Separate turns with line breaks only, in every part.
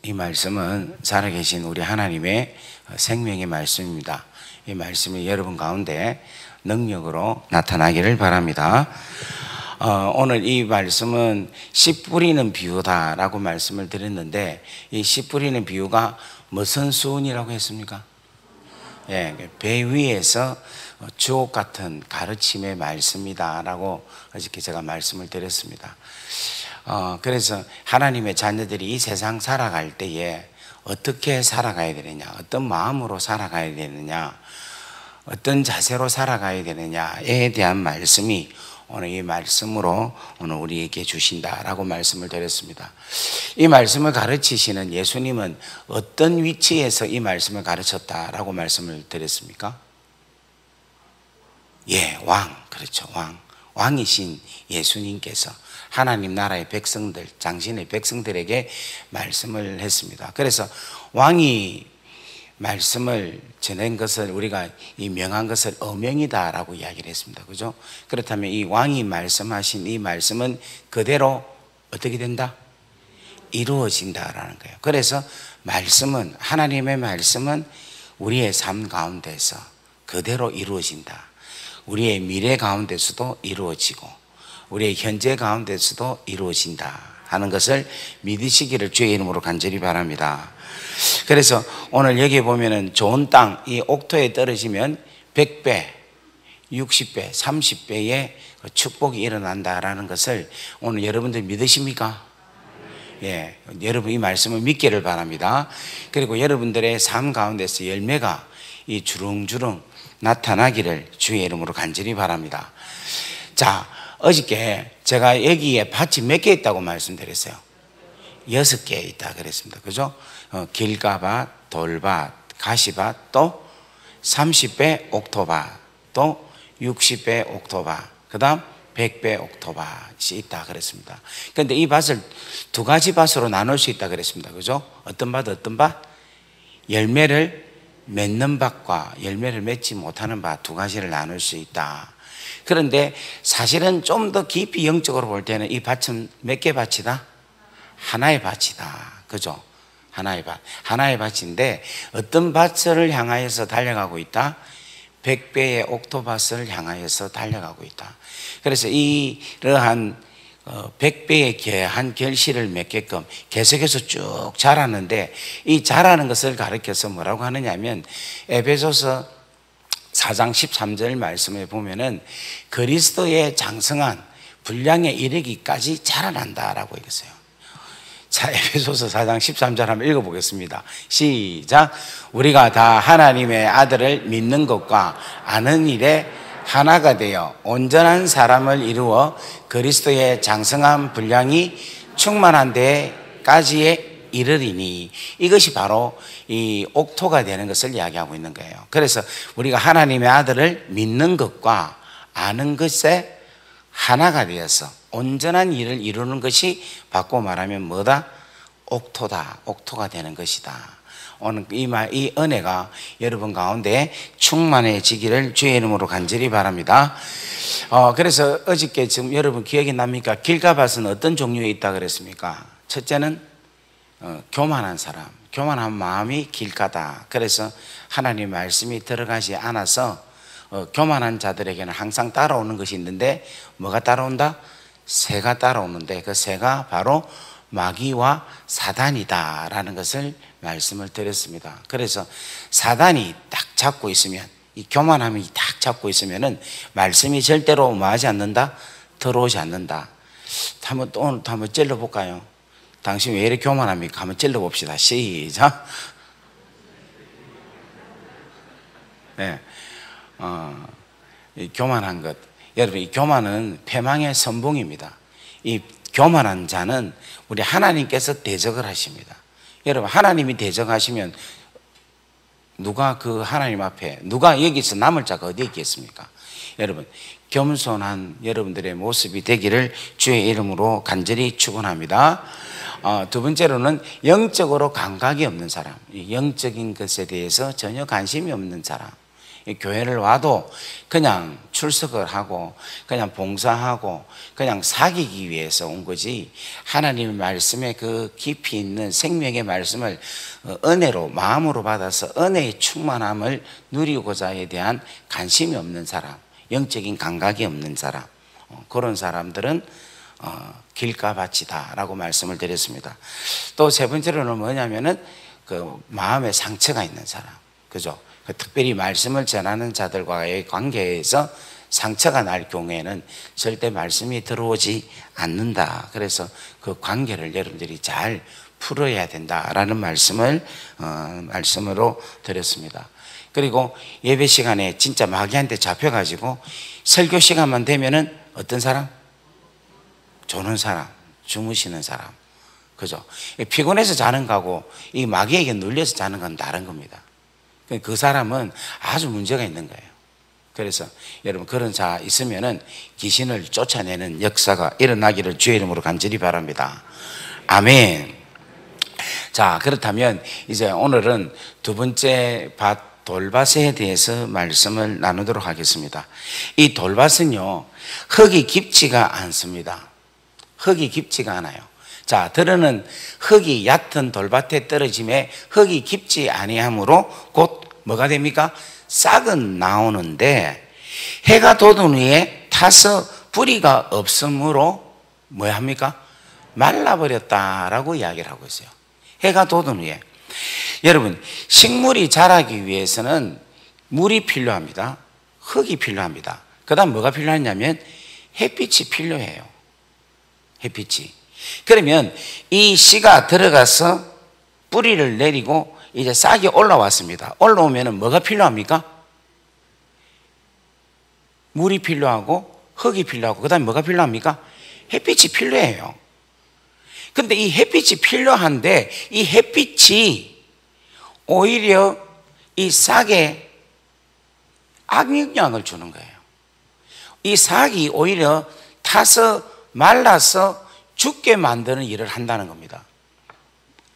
이 말씀은 살아계신 우리 하나님의 생명의 말씀입니다. 이 말씀이 여러분 가운데 능력으로 나타나기를 바랍니다. 오늘 이 말씀은 씨 뿌리는 비유다라고 말씀을 드렸는데, 이 씨 뿌리는 비유가 무슨 수훈이라고 했습니까? 배 위에서 주옥 같은 가르침의 말씀이다라고 어저께 제가 말씀을 드렸습니다. 그래서 하나님의 자녀들이 이 세상 살아갈 때에 어떻게 살아가야 되느냐, 어떤 마음으로 살아가야 되느냐, 어떤 자세로 살아가야 되느냐에 대한 말씀이 오늘 이 말씀으로 오늘 우리에게 주신다라고 말씀을 드렸습니다. 이 말씀을 가르치시는 예수님은 어떤 위치에서 이 말씀을 가르쳤다라고 말씀을 드렸습니까? 왕, 그렇죠. 왕이신 예수님께서 하나님 나라의 백성들, 당신의 백성들에게 말씀을 했습니다. 그래서 왕이 말씀을 전한 것을 우리가 이 명한 것을 어명이다라고 이야기를 했습니다. 그죠? 그렇다면 이 왕이 말씀하신 이 말씀은 그대로 어떻게 된다? 이루어진다라는 거예요. 그래서 말씀은, 하나님의 말씀은 우리의 삶 가운데서 그대로 이루어진다. 우리의 미래 가운데서도 이루어지고 우리의 현재 가운데서도 이루어진다 하는 것을 믿으시기를 주의 이름으로 간절히 바랍니다. 그래서 오늘 여기에 보면은 좋은 땅, 이 옥토에 떨어지면 100배, 60배, 30배의 축복이 일어난다라는 것을 오늘 여러분들 믿으십니까? 여러분 이 말씀을 믿기를 바랍니다. 그리고 여러분들의 삶 가운데서 열매가 이 주렁주렁 나타나기를 주의 이름으로 간절히 바랍니다. 자, 어저께 제가 여기에 밭이 몇 개 있다고 말씀드렸어요? 6개 있다 그랬습니다. 그죠? 길가밭, 돌밭, 가시밭, 또 30배 옥토밭, 또 60배 옥토밭, 그 다음 100배 옥토밭이 있다 그랬습니다. 그런데 이 밭을 두 가지 밭으로 나눌 수 있다 그랬습니다. 그죠? 어떤 밭, 어떤 밭? 열매를 맺는 밭과 열매를 맺지 못하는 밭 두 가지를 나눌 수 있다. 그런데 사실은 좀 더 깊이 영적으로 볼 때는 이 밭은 몇 개 밭이다? 하나의 밭이다. 그죠? 하나의 밭. 하나의 밭인데 어떤 밭을 향하여서 달려가고 있다? 100배의 옥토밭을 향하여서 달려가고 있다. 그래서 이러한 100배의 개한 결실을 맺게끔 계속해서 쭉 자라는데, 이 자라는 것을 가르쳐서 뭐라고 하느냐면 에베소서 4장 13절 말씀에 보면은 그리스도의 장성한 분량에 이르기까지 자라난다라고 얘기했어요. 자, 에베소서 4장 13절 한번 읽어보겠습니다. 시작. 우리가 다 하나님의 아들을 믿는 것과 아는 일에 하나가 되어 온전한 사람을 이루어 그리스도의 장성한 분량이 충만한 데까지의 이르리니, 이것이 바로 이 옥토가 되는 것을 이야기하고 있는 거예요. 그래서 우리가 하나님의 아들을 믿는 것과 아는 것에 하나가 되어서 온전한 일을 이루는 것이 바꿔 말하면 뭐다? 옥토다. 옥토가 되는 것이다. 오늘 이 은혜가 여러분 가운데 충만해지기를 주의 이름으로 간절히 바랍니다. 그래서 어저께 지금 여러분 기억이 납니까? 길가밭은 어떤 종류에 있다 그랬습니까? 첫째는 교만한 사람, 교만한 마음이 길가다. 그래서 하나님 말씀이 들어가지 않아서 교만한 자들에게는 항상 따라오는 것이 있는데, 뭐가 따라온다? 새가 따라오는데 그 새가 바로 마귀와 사단이다라는 것을 말씀을 드렸습니다. 그래서 사단이 딱 잡고 있으면, 이 교만함이 딱 잡고 있으면은 말씀이 절대로 뭐하지 않는다? 들어오지 않는다. 오늘 한번 찔러볼까요? 당신 왜 이렇게 교만합니까? 한번 찔러봅시다. 시작. 이 교만한 것, 여러분, 이 교만은 패망의 선봉입니다. 이 교만한 자는 우리 하나님께서 대적을 하십니다. 여러분, 하나님이 대적하시면 누가 그 하나님 앞에, 누가 여기서 남을 자가 어디 있겠습니까? 여러분, 겸손한 여러분들의 모습이 되기를 주의 이름으로 간절히 축원합니다. 두 번째로는 영적으로 감각이 없는 사람, 영적인 것에 대해서 전혀 관심이 없는 사람, 이 교회를 와도 그냥 출석을 하고 그냥 봉사하고 그냥 사귀기 위해서 온 거지, 하나님의 말씀에 그 깊이 있는 생명의 말씀을 은혜로 마음으로 받아서 은혜의 충만함을 누리고자에 대한 관심이 없는 사람, 영적인 감각이 없는 사람, 그런 사람들은 길가밭이다라고 말씀을 드렸습니다. 또 세 번째로는 뭐냐면은 그 마음에 상처가 있는 사람, 그죠? 특별히 말씀을 전하는 자들과의 관계에서 상처가 날 경우에는 절대 말씀이 들어오지 않는다. 그래서 그 관계를 여러분들이 잘 풀어야 된다라는 말씀으로 드렸습니다. 그리고 예배 시간에 진짜 마귀한테 잡혀가지고 설교 시간만 되면은 어떤 사람? 조는 사람, 주무시는 사람, 그죠? 피곤해서 자는 거하고 이 마귀에게 눌려서 자는 건 다른 겁니다. 그 사람은 아주 문제가 있는 거예요. 그래서 여러분 그런 자 있으면은 귀신을 쫓아내는 역사가 일어나기를 주의 이름으로 간절히 바랍니다. 아멘. 자, 그렇다면 이제 오늘은 두 번째 밭, 돌밭에 대해서 말씀을 나누도록 하겠습니다. 이 돌밭은요, 흙이 깊지가 않습니다. 흙이 깊지가 않아요. 자, 들으는 흙이 얕은 돌밭에 떨어짐에 흙이 깊지 아니하므로 곧 뭐가 됩니까? 싹은 나오는데 해가 돋은 후에 타서 뿌리가 없으므로 뭐야 합니까? 말라버렸다라고 이야기를 하고 있어요. 해가 돋은 후에. 여러분, 식물이 자라기 위해서는 물이 필요합니다. 흙이 필요합니다. 그 다음 뭐가 필요하냐면 햇빛이 필요해요. 햇빛이. 그러면 이 씨가 들어가서 뿌리를 내리고 이제 싹이 올라왔습니다. 올라오면 뭐가 필요합니까? 물이 필요하고 흙이 필요하고 그 다음에 뭐가 필요합니까? 햇빛이 필요해요. 근데 이 햇빛이 필요한데 이 햇빛이 오히려 이 싹에 악영향을 주는 거예요. 이 싹이 오히려 타서 말라서 죽게 만드는 일을 한다는 겁니다.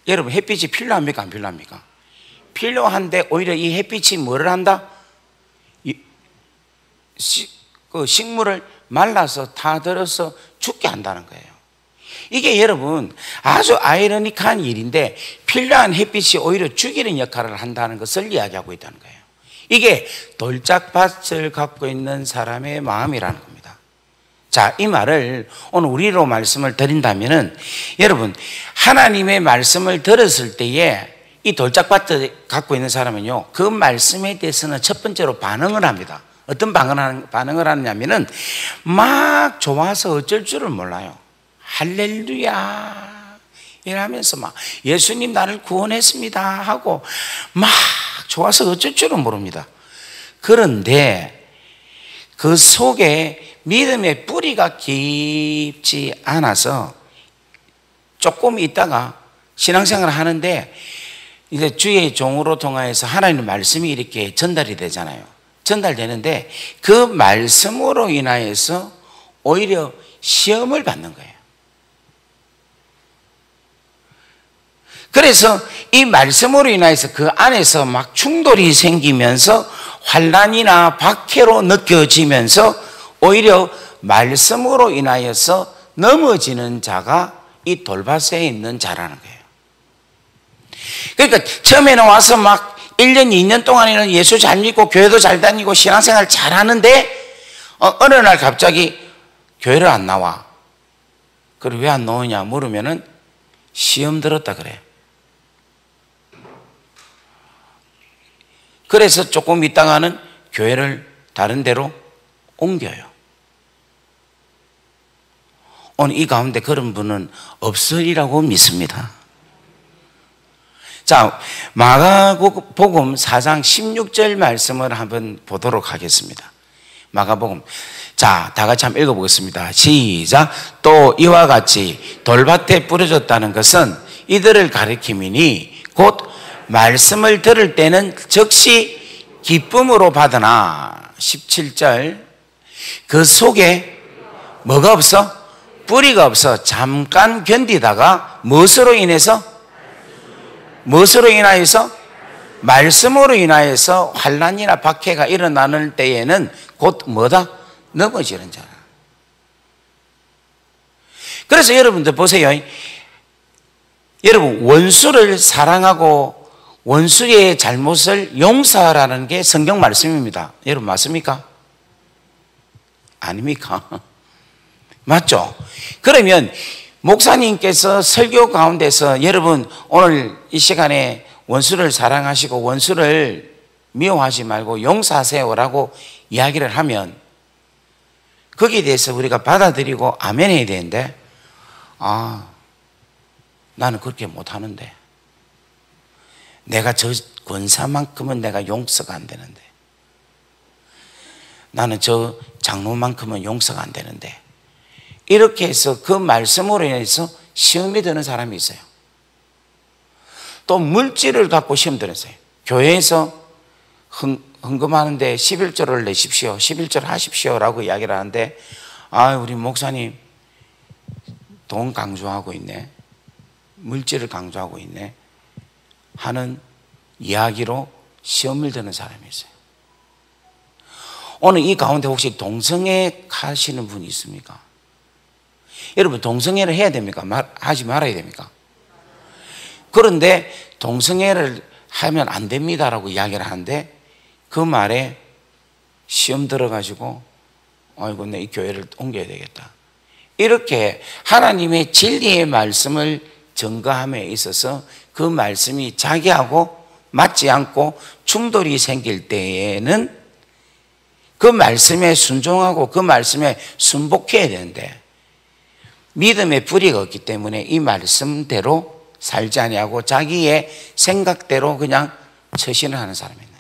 여러분, 햇빛이 필요합니까? 안 필요합니까? 필요한데 오히려 이 햇빛이 뭐를 한다? 그 식물을 말라서 타들어서 죽게 한다는 거예요. 이게 여러분 아주 아이러니한 일인데 필요한 햇빛이 오히려 죽이는 역할을 한다는 것을 이야기하고 있다는 거예요. 이게 돌짝밭을 갖고 있는 사람의 마음이라는 겁니다. 자, 이 말을 오늘 우리로 말씀을 드린다면은 여러분, 하나님의 말씀을 들었을 때에 이 돌짝밭을 갖고 있는 사람은요, 그 말씀에 대해서는 첫 번째로 반응을 합니다. 어떤 반응을 하느냐면은 막 좋아서 어쩔 줄을 몰라요. 할렐루야 이러면서 막 예수님 나를 구원했습니다 하고 막 좋아서 어쩔 줄은 모릅니다. 그런데 그 속에 믿음의 뿌리가 깊지 않아서 조금 있다가 신앙생활을 하는데 이제 주의 종으로 통하여서 하나님의 말씀이 이렇게 전달이 되잖아요. 전달되는데 그 말씀으로 인하여서 오히려 시험을 받는 거예요. 그래서 이 말씀으로 인해서 그 안에서 막 충돌이 생기면서 환난이나 박해로 느껴지면서 오히려 말씀으로 인하여서 넘어지는 자가 이 돌밭에 있는 자라는 거예요. 그러니까 처음에는 와서 막 1년, 2년 동안에는 예수 잘 믿고 교회도 잘 다니고 신앙생활 잘 하는데 어느 날 갑자기 교회를 안 나와. 그리고 왜 안 나오냐 물으면은 시험 들었다 그래. 그래서 조금 있다가는 교회를 다른 데로 옮겨요. 오늘 이 가운데 그런 분은 없으리라고 믿습니다. 자, 마가복음 4장 16절 말씀을 한번 보도록 하겠습니다. 마가복음. 자, 다 같이 한번 읽어보겠습니다. 시작. 또 이와 같이 돌밭에 뿌려졌다는 것은 이들을 가리킴이니 곧 말씀을 들을 때는 즉시 기쁨으로 받으나 17절 그 속에 뭐가 없어? 뿌리가 없어 잠깐 견디다가 무엇으로 인해서 말씀으로 인하여서 환난이나 박해가 일어나는 때에는 곧 뭐다? 넘어지는 자라. 그래서 여러분들 보세요. 여러분, 원수를 사랑하고 원수의 잘못을 용서하라는 게 성경 말씀입니다. 여러분 맞습니까? 아닙니까? 맞죠? 그러면 목사님께서 설교 가운데서 여러분 오늘 이 시간에 원수를 사랑하시고 원수를 미워하지 말고 용서하세요라고 이야기를 하면 거기에 대해서 우리가 받아들이고 아멘 해야 되는데, 나는 그렇게 못하는데, 내가 저 권사만큼은 내가 용서가 안 되는데, 나는 저 장로만큼은 용서가 안 되는데, 이렇게 해서 그 말씀으로 인해서 시험이 드는 사람이 있어요. 또 물질을 갖고 시험 드는 사람이 있어요. 교회에서 헌금하는데 11조를 내십시오, 11조를 하십시오라고 이야기를 하는데, 우리 목사님 돈 강조하고 있네, 물질을 강조하고 있네 하는 이야기로 시험을 드는 사람이 있어요. 오늘 이 가운데 혹시 동성애 하시는 분이 있습니까? 여러분, 동성애를 해야 됩니까? 하지 말아야 됩니까? 그런데 동성애를 하면 안 됩니다라고 이야기를 하는데, 그 말에 시험 들어가지고 아이고 내 이 교회를 옮겨야 되겠다, 이렇게 하나님의 진리의 말씀을 전가함에 있어서 그 말씀이 자기하고 맞지 않고 충돌이 생길 때에는 그 말씀에 순종하고 그 말씀에 순복해야 되는데, 믿음의 뿌리가 없기 때문에 이 말씀대로 살지 아니하고 자기의 생각대로 그냥 처신을 하는 사람이 있나요?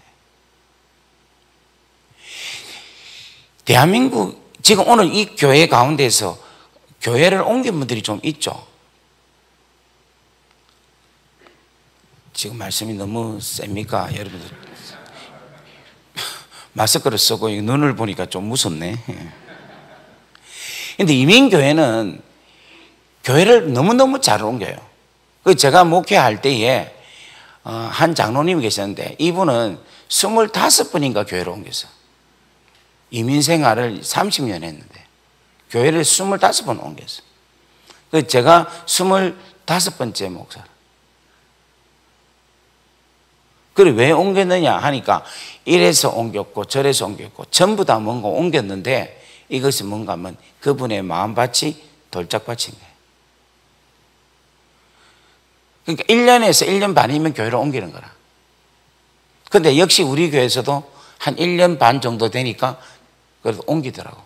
대한민국 지금 오늘 이 교회 가운데서 교회를 옮긴 분들이 좀 있죠. 지금 말씀이 너무 셉니까? 여러분들 마스크를 쓰고 눈을 보니까 좀 무섭네. 근데 이민교회는 교회를 너무너무 잘 옮겨요. 제가 목회할 때에 한 장로님이 계셨는데, 이분은 25번인가 교회를 옮겼어. 이민 생활을 30년 했는데 교회를 25번 옮겼어. 제가 25번째 목사. 그래 왜 옮겼느냐 하니까 이래서 옮겼고 저래서 옮겼고 전부 다 뭔가 옮겼는데, 이것이 뭔가 하면 그분의 마음밭이 돌짝밭인 거예요. 그러니까 1년에서 1년 반이면 교회를 옮기는 거라. 근데 역시 우리 교회에서도 한 1년 반 정도 되니까 그래도 옮기더라고.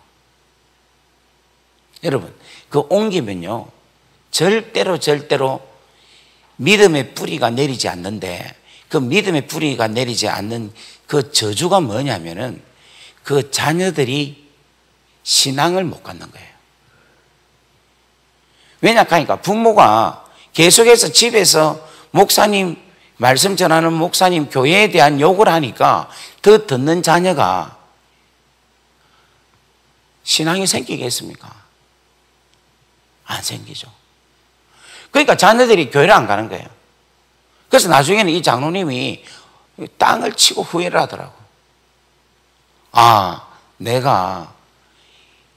여러분, 그 옮기면요 절대로 믿음의 뿌리가 내리지 않는데, 그 믿음의 뿌리가 내리지 않는 그 저주가 뭐냐면은 그 자녀들이 신앙을 못 갖는 거예요. 왜냐 하니까 부모가 계속해서 집에서 목사님 말씀 전하는 목사님 교회에 대한 욕을 하니까 더 듣는 자녀가 신앙이 생기겠습니까? 안 생기죠. 그러니까 자녀들이 교회를 안 가는 거예요. 그래서 나중에는 이 장로님이 땅을 치고 후회를 하더라고. 내가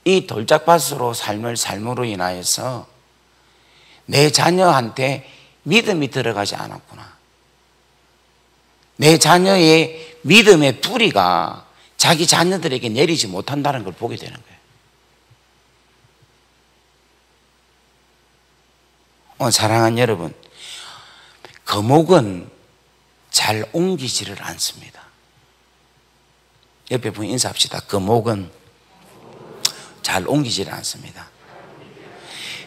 이 돌짝밭으로 삶으로 인하여서 내 자녀한테 믿음이 들어가지 않았구나. 내 자녀의 믿음의 뿌리가 자기 자녀들에게 내리지 못한다는 걸 보게 되는 거예요. 사랑하는 여러분, 거목은 잘 옮기지를 않습니다. 옆에 분 인사합시다. 거목은 잘 옮기지를 않습니다.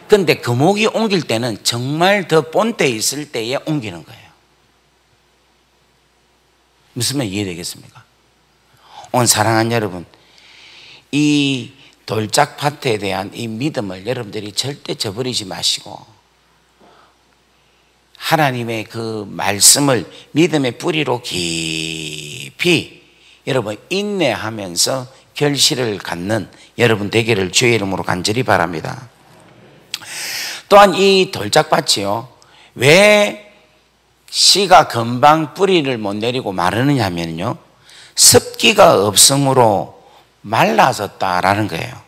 그런데 거목이 옮길 때는 정말 더 본때 있을 때에 옮기는 거예요. 무슨 말 이해되겠습니까? 오늘 사랑하는 여러분, 이 돌짝밭에 대한 이 믿음을 여러분들이 절대 저버리지 마시고, 하나님의 그 말씀을 믿음의 뿌리로 깊이 여러분 인내하면서 결실을 갖는 여러분 되기를 주의 이름으로 간절히 바랍니다. 또한 이 돌짝밭이요, 왜 씨가 금방 뿌리를 못 내리고 마르느냐면요, 습기가 없으므로 말라졌다라는 거예요.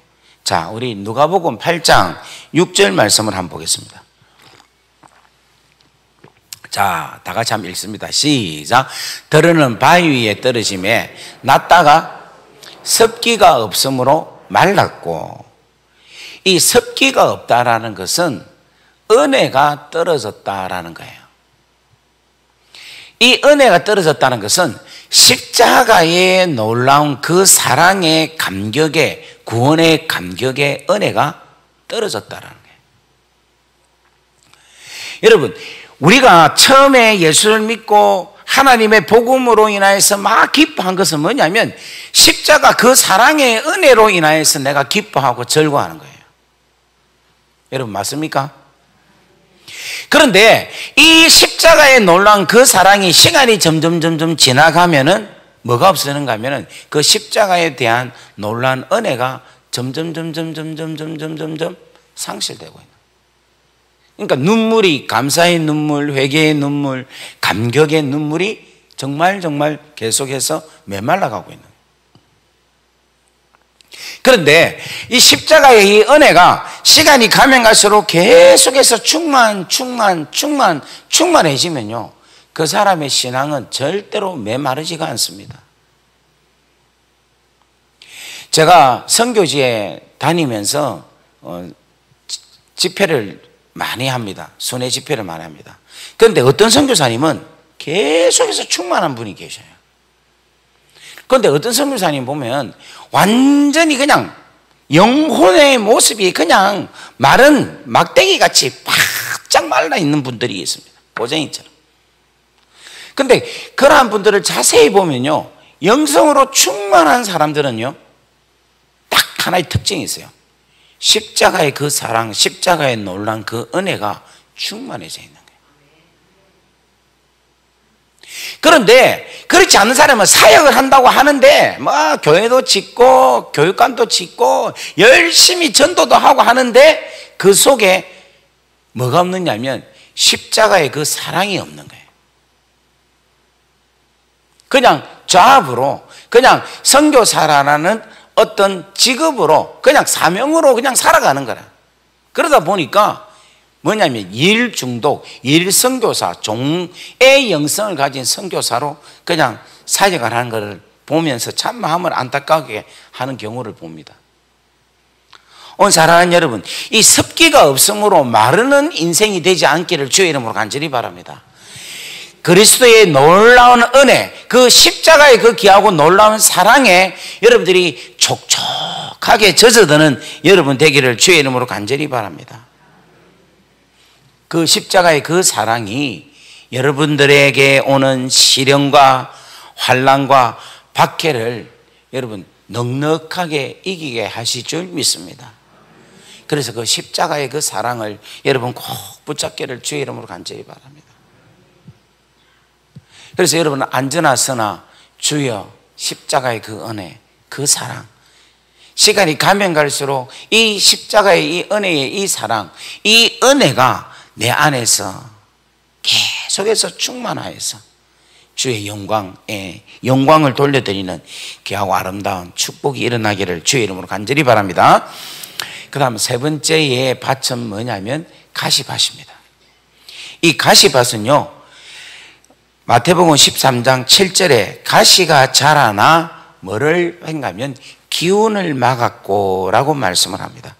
자, 우리 누가복음 8장 6절 말씀을 한번 보겠습니다. 자, 다 같이 한번 읽습니다. 시작. 들으는 바위 위에 떨어짐에 났다가 습기가 없으므로 말랐고, 이 습기가 없다라는 것은 은혜가 떨어졌다라는 거예요. 이 은혜가 떨어졌다는 것은 십자가의 놀라운 그 사랑의 감격에, 구원의 감격에 은혜가 떨어졌다라는 거예요. 여러분, 우리가 처음에 예수를 믿고 하나님의 복음으로 인하여서 막 기뻐한 것은 뭐냐면 십자가 그 사랑의 은혜로 인하여서 내가 기뻐하고 즐거워하는 거예요. 여러분 맞습니까? 그런데 이 십자가의 놀라운 그 사랑이 시간이 점점 지나가면은 뭐가 없어지는가 하면은 그 십자가에 대한 놀라운 은혜가 점점 상실되고 있는. 그러니까 눈물이, 감사의 눈물, 회개의 눈물, 감격의 눈물이 정말 계속해서 메말라가고 있는. 그런데 이 십자가의 이 은혜가 시간이 가면 갈수록 계속해서 충만해지면요, 그 사람의 신앙은 절대로 메마르지가 않습니다. 제가 선교지에 다니면서 집회를 많이 합니다. 순회 집회를 많이 합니다. 그런데 어떤 선교사님은 계속해서 충만한 분이 계셔요. 그런데 어떤 선교사님 보면 완전히 그냥 영혼의 모습이 그냥 마른 막대기 같이 바짝 말라 있는 분들이 있습니다. 고쟁이처럼. 그런데 그러한 분들을 자세히 보면요, 영성으로 충만한 사람들은요, 딱 하나의 특징이 있어요. 십자가의 그 사랑, 십자가의 놀란 그 은혜가 충만해져 있는 거예요. 그런데 그렇지 않은 사람은 사역을 한다고 하는데 뭐 교회도 짓고 교육관도 짓고 열심히 전도도 하고 하는데 그 속에 뭐가 없느냐면 십자가의 그 사랑이 없는 거예요. 그냥 잡으로, 그냥 선교사라는 어떤 직업으로, 그냥 사명으로 그냥 살아가는 거라. 그러다 보니까 뭐냐면 일 중독, 일 선교사, 종의 영성을 가진 선교사로 그냥 사역을 하는 것을 보면서 참 마음을 안타깝게 하는 경우를 봅니다. 오늘 사랑하는 여러분, 이 습기가 없으므로 마르는 인생이 되지 않기를 주의 이름으로 간절히 바랍니다. 그리스도의 놀라운 은혜, 그 십자가의 그 귀하고 놀라운 사랑에 여러분들이 촉촉하게 젖어드는 여러분 되기를 주의 이름으로 간절히 바랍니다. 그 십자가의 그 사랑이 여러분들에게 오는 시련과 환난과 박해를 여러분 넉넉하게 이기게 하실 줄 믿습니다. 그래서 그 십자가의 그 사랑을 여러분 꼭 붙잡기를 주의 이름으로 간절히 바랍니다. 그래서 여러분 안전하서나 주여 십자가의 그 은혜, 그 사랑, 시간이 가면 갈수록 이 십자가의 이 은혜의 이 사랑, 이 은혜가 내 안에서 계속해서 충만하여서 주의 영광을 돌려드리는 귀하고 아름다운 축복이 일어나기를 주의 이름으로 간절히 바랍니다. 그 다음 세 번째의 밭은 뭐냐면 가시밭입니다. 이 가시밭은요, 마태복음 13장 7절에 가시가 자라나 뭐를 행하면 기운을 막았고 라고 말씀을 합니다.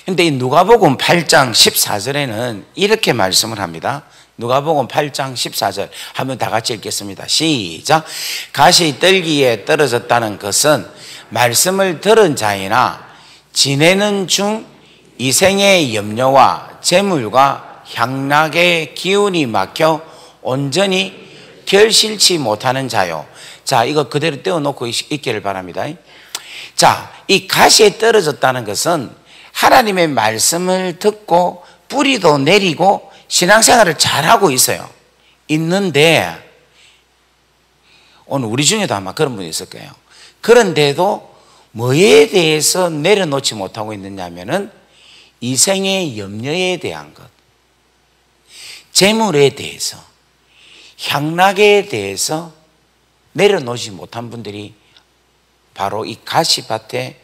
그런데 이 누가복음 8장 14절에는 이렇게 말씀을 합니다. 누가복음 8장 14절 한번 다 같이 읽겠습니다. 시작. 가시 떨기에 떨어졌다는 것은 말씀을 들은 자이나 지내는 중 이생의 염려와 재물과 향락의 기운이 막혀 온전히 결실치 못하는 자요. 자, 이거 그대로 떼어놓고 있기를 바랍니다. 자, 이 가시에 떨어졌다는 것은 하나님의 말씀을 듣고 뿌리도 내리고 신앙생활을 잘하고 있어요. 있는데 오늘 우리 중에도 아마 그런 분이 있을 거예요. 그런데도 뭐에 대해서 내려놓지 못하고 있느냐 하면은 이생의 염려에 대한 것, 재물에 대해서, 향락에 대해서 내려놓지 못한 분들이 바로 이 가시밭에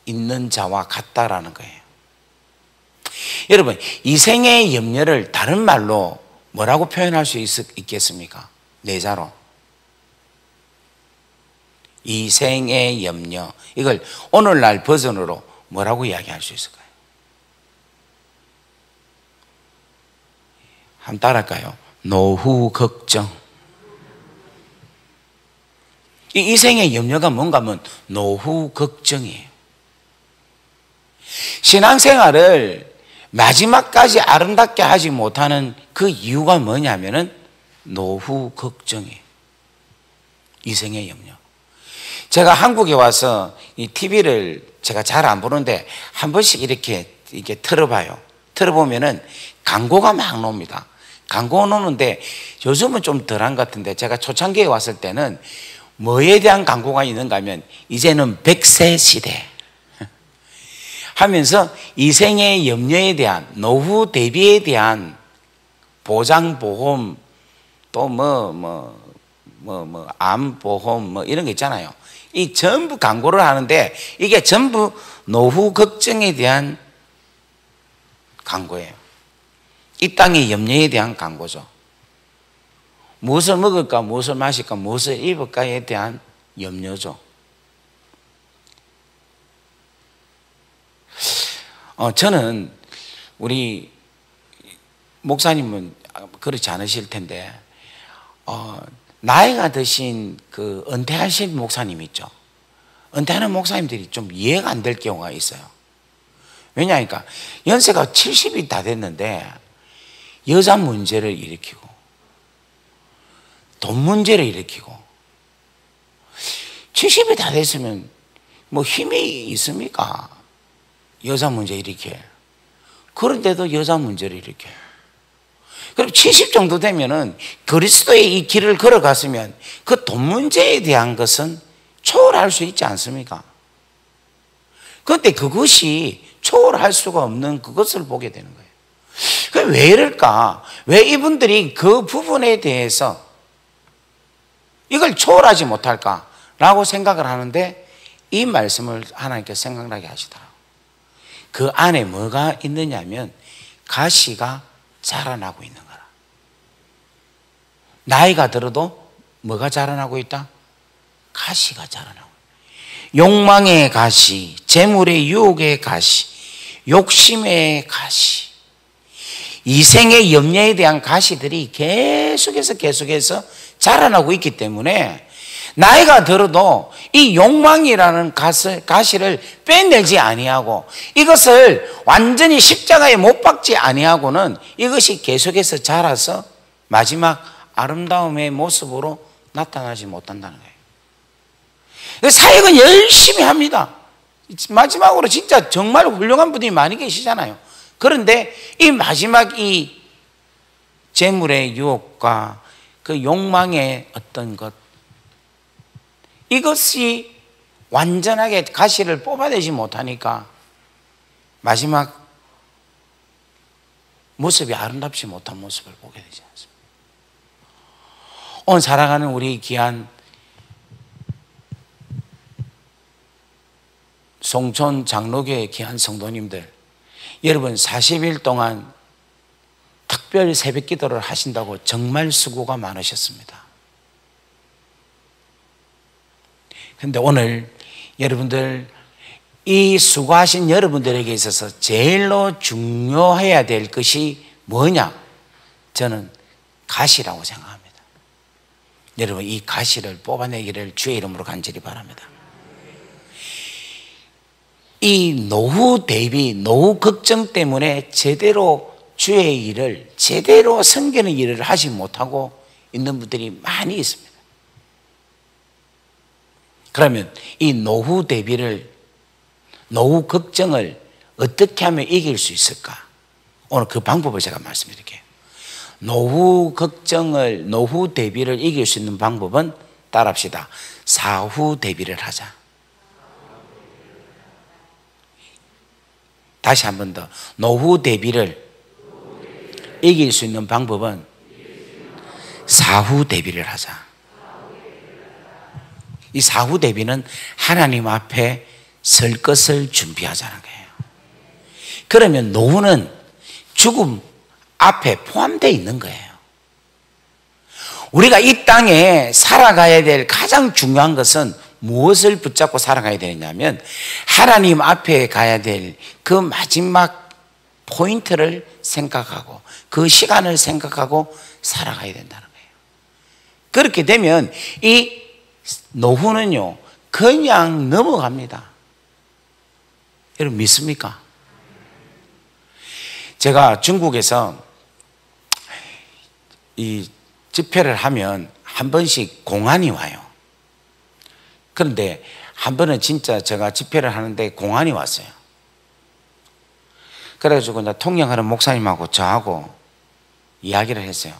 있는 자와 같다라는 거예요. 여러분, 이 생의 염려를 다른 말로 뭐라고 표현할 수 있겠습니까? 네 자로. 이 생의 염려. 이걸 오늘날 버전으로 뭐라고 이야기할 수 있을까요? 한번 따라할까요? 노후 걱정. 이 생의 염려가 뭔가 하면 노후 걱정이에요. 신앙생활을 마지막까지 아름답게 하지 못하는 그 이유가 뭐냐면은 노후 걱정이에요. 이 생의 염려. 제가 한국에 와서 이 TV를 제가 잘 안 보는데 한 번씩 이렇게 틀어봐요. 틀어보면은 광고가 막 나옵니다. 광고 나오는데 요즘은 좀 덜한 것 같은데 제가 초창기에 왔을 때는 뭐에 대한 광고가 있는가 하면 이제는 100세 시대 하면서 이 생의 염려에 대한 노후 대비에 대한 보장보험 또 암보험 이런 거 있잖아요. 이 전부 광고를 하는데 이게 전부 노후 걱정에 대한 광고예요. 이 땅의 염려에 대한 광고죠. 무엇을 먹을까, 무엇을 마실까, 무엇을 입을까에 대한 염려죠. 저는 우리 목사님은 그렇지 않으실 텐데 나이가 드신 그 은퇴하신 목사님 있죠. 은퇴하는 목사님들이 좀 이해가 안 될 경우가 있어요. 왜냐하니까 연세가 70이 다 됐는데 여자 문제를 일으키고 돈 문제를 일으키고 70이 다 됐으면 뭐 힘이 있습니까? 여자 문제 일으켜. 그런데도 여자 문제를 일으켜. 그럼 70 정도 되면은 그리스도의 이 길을 걸어갔으면 그 돈 문제에 대한 것은 초월할 수 있지 않습니까? 그런데 그것이 초월할 수가 없는 그것을 보게 되는 거예요. 그럼 왜 이럴까? 왜 이분들이 그 부분에 대해서 이걸 초월하지 못할까? 라고 생각을 하는데 이 말씀을 하나님께서 생각나게 하시더라고요. 그 안에 뭐가 있느냐면 가시가 자라나고 있는 거라. 나이가 들어도 뭐가 자라나고 있다? 가시가 자라나고 있다. 욕망의 가시, 재물의 유혹의 가시, 욕심의 가시, 이생의 염려에 대한 가시들이 계속해서 자라나고 있기 때문에 나이가 들어도 이 욕망이라는 가시를 빼내지 아니하고 이것을 완전히 십자가에 못 박지 아니하고는 이것이 계속해서 자라서 마지막 아름다움의 모습으로 나타나지 못한다는 거예요. 사역은 열심히 합니다. 마지막으로 진짜 정말 훌륭한 분들이 많이 계시잖아요. 그런데 이 마지막 이 재물의 유혹과 그 욕망의 어떤 것, 이것이 완전하게 가시를 뽑아내지 못하니까 마지막 모습이 아름답지 못한 모습을 보게 되지 않습니까? 오늘 살아가는 우리 귀한 송촌 장로교의 귀한 성도님들, 여러분 40일 동안 특별 새벽 기도를 하신다고 정말 수고가 많으셨습니다. 그런데 오늘 여러분들 이 수고하신 여러분들에게 있어서 제일로 중요해야 될 것이 뭐냐? 저는 가시라고 생각합니다. 여러분 이 가시를 뽑아내기를 주의 이름으로 간절히 바랍니다. 이 노후 대비, 노후 걱정 때문에 제대로 주의 일을, 제대로 섬기는 일을 하지 못하고 있는 분들이 많이 있습니다. 그러면 이 노후 대비를, 노후 걱정을 어떻게 하면 이길 수 있을까? 오늘 그 방법을 제가 말씀드릴게요. 노후 걱정을, 노후 대비를 이길 수 있는 방법은 따라합시다. 사후 대비를 하자. 다시 한 번 더. 노후 대비를 이길 수 있는 방법은 사후 대비를 하자. 이 사후 대비는 하나님 앞에 설 것을 준비하자는 거예요. 그러면 노후는 죽음 앞에 포함되어 있는 거예요. 우리가 이 땅에 살아가야 될 가장 중요한 것은 무엇을 붙잡고 살아가야 되느냐면 하나님 앞에 가야 될 그 마지막 포인트를 생각하고 그 시간을 생각하고 살아가야 된다는 거예요. 그렇게 되면 이 노후는요 그냥 넘어갑니다. 여러분 믿습니까? 제가 중국에서 이 집회를 하면 한 번씩 공안이 와요. 그런데 한 번은 진짜 제가 집회를 하는데 공안이 왔어요. 그래가지고 이제 통역하는 목사님하고 저하고 이야기를 했어요.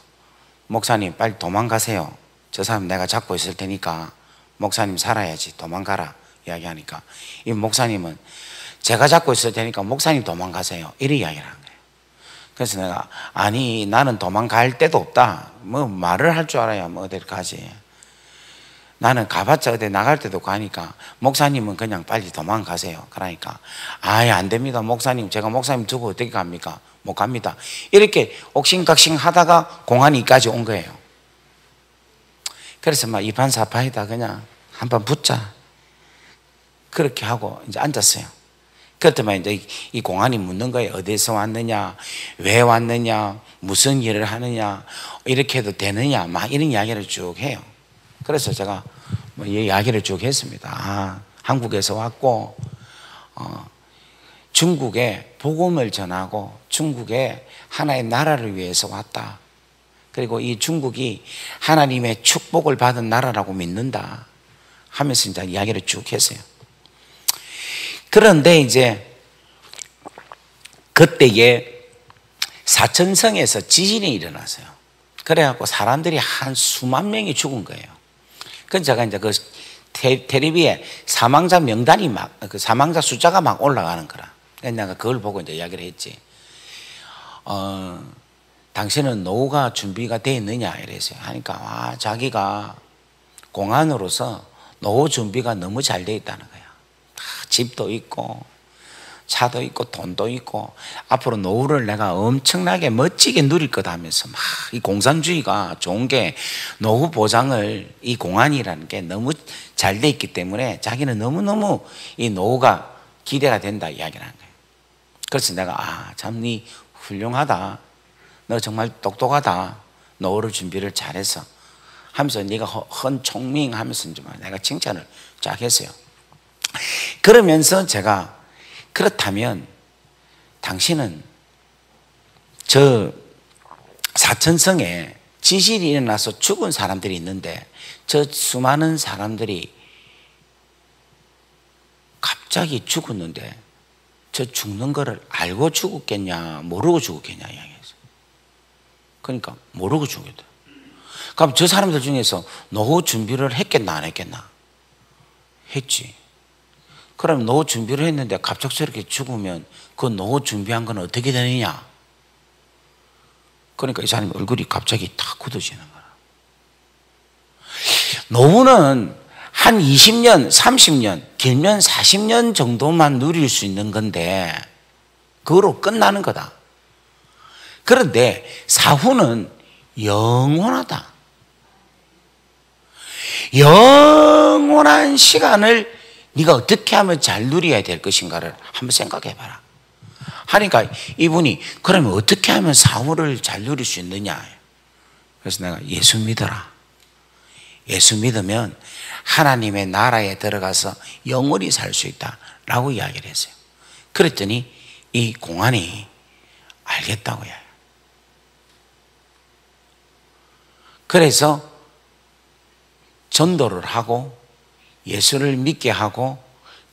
목사님 빨리 도망가세요. 저 사람 내가 잡고 있을 테니까 목사님 살아야지 도망가라 이야기하니까 이 목사님은 제가 잡고 있을 테니까 목사님 도망가세요 이렇게 이야기를 한 거예요. 그래서 내가 아니 나는 도망갈 데도 없다. 뭐 말을 할 줄 알아야 뭐 어딜 가지. 나는 가봤자 어디 나갈 데도 가니까 목사님은 그냥 빨리 도망가세요. 그러니까 아예 안 됩니다. 목사님 제가 목사님 두고 어떻게 갑니까? 못 갑니다. 이렇게 옥신각신 하다가 공안이까지 온 거예요. 그래서 막 이판사파이다 그냥 한번 붙자 그렇게 하고 이제 앉았어요. 그렇다면 이제 이 공안이 묻는 거예요. 어디서 왔느냐, 왜 왔느냐, 무슨 일을 하느냐, 이렇게 해도 되느냐, 막 이런 이야기를 쭉 해요. 그래서 제가 뭐 이 이야기를 쭉 했습니다. 아, 한국에서 왔고, 중국에 복음을 전하고 중국에 하나의 나라를 위해서 왔다. 그리고 이 중국이 하나님의 축복을 받은 나라라고 믿는다. 하면서 이제 이야기를 쭉 했어요. 그런데 이제 그때에 사천성에서 지진이 일어났어요. 그래갖고 사람들이 한 수만 명이 죽은 거예요. 그래서 제가 이제 그 텔레비에 사망자 명단이 막, 그 사망자 숫자가 막 올라가는 거라. 그래서 내가 그걸 보고 이제 이야기를 했지. 당신은 노후가 준비가 되어 있느냐 이랬어요. 하니까 자기가 공안으로서 노후 준비가 너무 잘 되어 있다는 거야. 집도 있고 차도 있고 돈도 있고 앞으로 노후를 내가 엄청나게 멋지게 누릴 거다 하면서 막 이 공산주의가 좋은 게 노후 보장을 이 공안이라는 게 너무 잘 돼 있기 때문에 자기는 너무너무 이 노후가 기대가 된다 이야기를 하는 거예요. 그래서 내가 참 니 훌륭하다. 너 정말 똑똑하다. 노후를 준비를 잘했어. 하면서 네가 헌총명 하면서 내가 칭찬을 쫙 했어요. 그러면서 제가 그렇다면 당신은 저 사천성에 지진이 일어나서 죽은 사람들이 있는데 저 수많은 사람들이 갑자기 죽었는데 저 죽는 거를 알고 죽었겠냐 모르고 죽었겠냐 이야기했어요. 그러니까 모르고 죽었다. 그럼 저 사람들 중에서 노후 준비를 했겠나 안 했겠나? 했지. 그럼 노후 준비를 했는데 갑작스럽게 죽으면 그 노후 준비한 건 어떻게 되느냐? 그러니까 이 사람이 얼굴이 갑자기 탁 굳어지는 거야. 노후는 한 20년, 30년, 길면 40년 정도만 누릴 수 있는 건데 그거로 끝나는 거다. 그런데 사후는 영원하다. 영원한 시간을 네가 어떻게 하면 잘 누려야 될 것인가를 한번 생각해 봐라. 하니까 이분이 그러면 어떻게 하면 사후를 잘 누릴 수 있느냐. 그래서 내가 예수 믿어라. 예수 믿으면 하나님의 나라에 들어가서 영원히 살 수 있다라고 이야기를 했어요. 그랬더니 이 공안이 알겠다고요. 그래서 전도를 하고 예수를 믿게 하고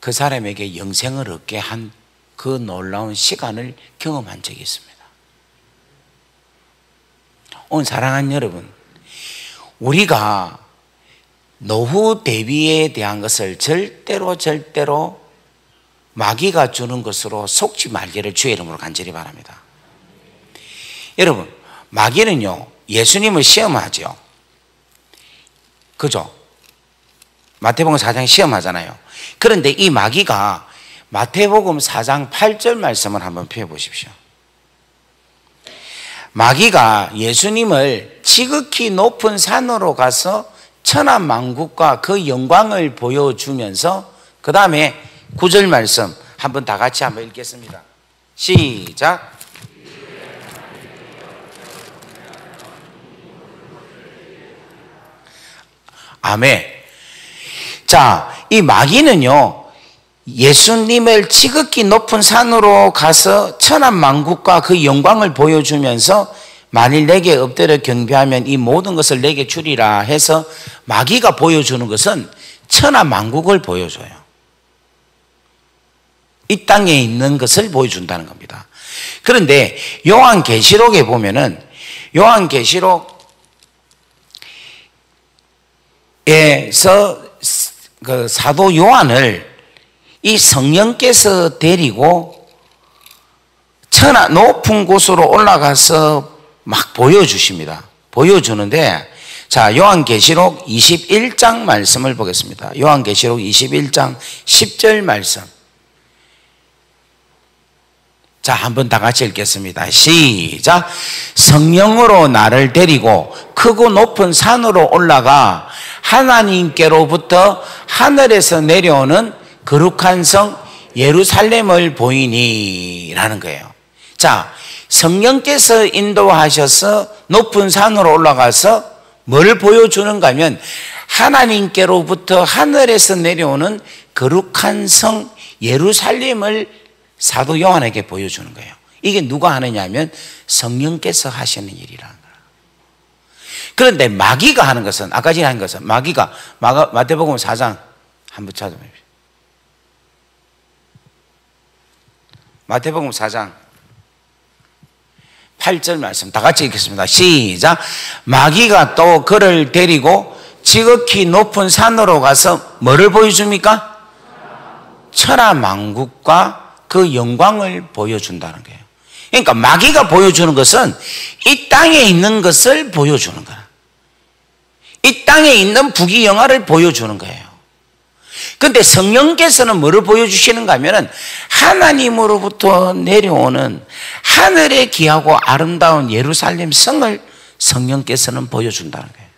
그 사람에게 영생을 얻게 한 그 놀라운 시간을 경험한 적이 있습니다. 오늘 사랑하는 여러분, 우리가 노후 대비에 대한 것을 절대로 마귀가 주는 것으로 속지 말기를 주의 이름으로 간절히 바랍니다. 여러분, 마귀는요 예수님을 시험하죠. 그죠? 마태복음 4장 시험하잖아요. 그런데 이 마귀가 마태복음 4장 8절 말씀을 한번 펴보십시오. 마귀가 예수님을 지극히 높은 산으로 가서 천하만국과 그 영광을 보여주면서 그 다음에 9절 말씀 한번 다 같이 한번 읽겠습니다. 시작. 아멘. 자, 이 마귀는요, 예수님을 지극히 높은 산으로 가서 천하만국과 그 영광을 보여주면서 만일 내게 엎드려 경배하면 이 모든 것을 내게 주리라 해서 마귀가 보여주는 것은 천하만국을 보여줘요. 이 땅에 있는 것을 보여준다는 겁니다. 그런데 요한계시록에 보면은 요한계시록에서 그 사도 요한을 이 성령께서 데리고 높은 곳으로 올라가서 막 보여주십니다. 보여주는데, 자, 요한계시록 21장 말씀을 보겠습니다. 요한계시록 21장 10절 말씀. 자, 한번 다 같이 읽겠습니다. 시작. 성령으로 나를 데리고 크고 높은 산으로 올라가 하나님께로부터 하늘에서 내려오는 거룩한 성 예루살렘을 보이니 라는 거예요. 자, 성령께서 인도하셔서 높은 산으로 올라가서 뭘 보여주는가 하면 하나님께로부터 하늘에서 내려오는 거룩한 성 예루살렘을 사도 요한에게 보여주는 거예요. 이게 누가 하느냐 하면 성령께서 하시는 일이라는 거예요. 그런데 마귀가 하는 것은, 아까 전에 한 것은 마귀가 마태복음 4장 한번 찾아보십시오. 마태복음 4장 8절 말씀 다 같이 읽겠습니다. 시작. 마귀가 또 그를 데리고 지극히 높은 산으로 가서 뭐를 보여줍니까? 천하만국과 그 영광을 보여준다는 거예요. 그러니까 마귀가 보여주는 것은 이 땅에 있는 것을 보여주는 거야. 이 땅에 있는 부귀영화를 보여주는 거예요. 그런데 성령께서는 뭐를 보여주시는가 하면은 하나님으로부터 내려오는 하늘의 귀하고 아름다운 예루살렘 성을 성령께서는 보여준다는 거예요.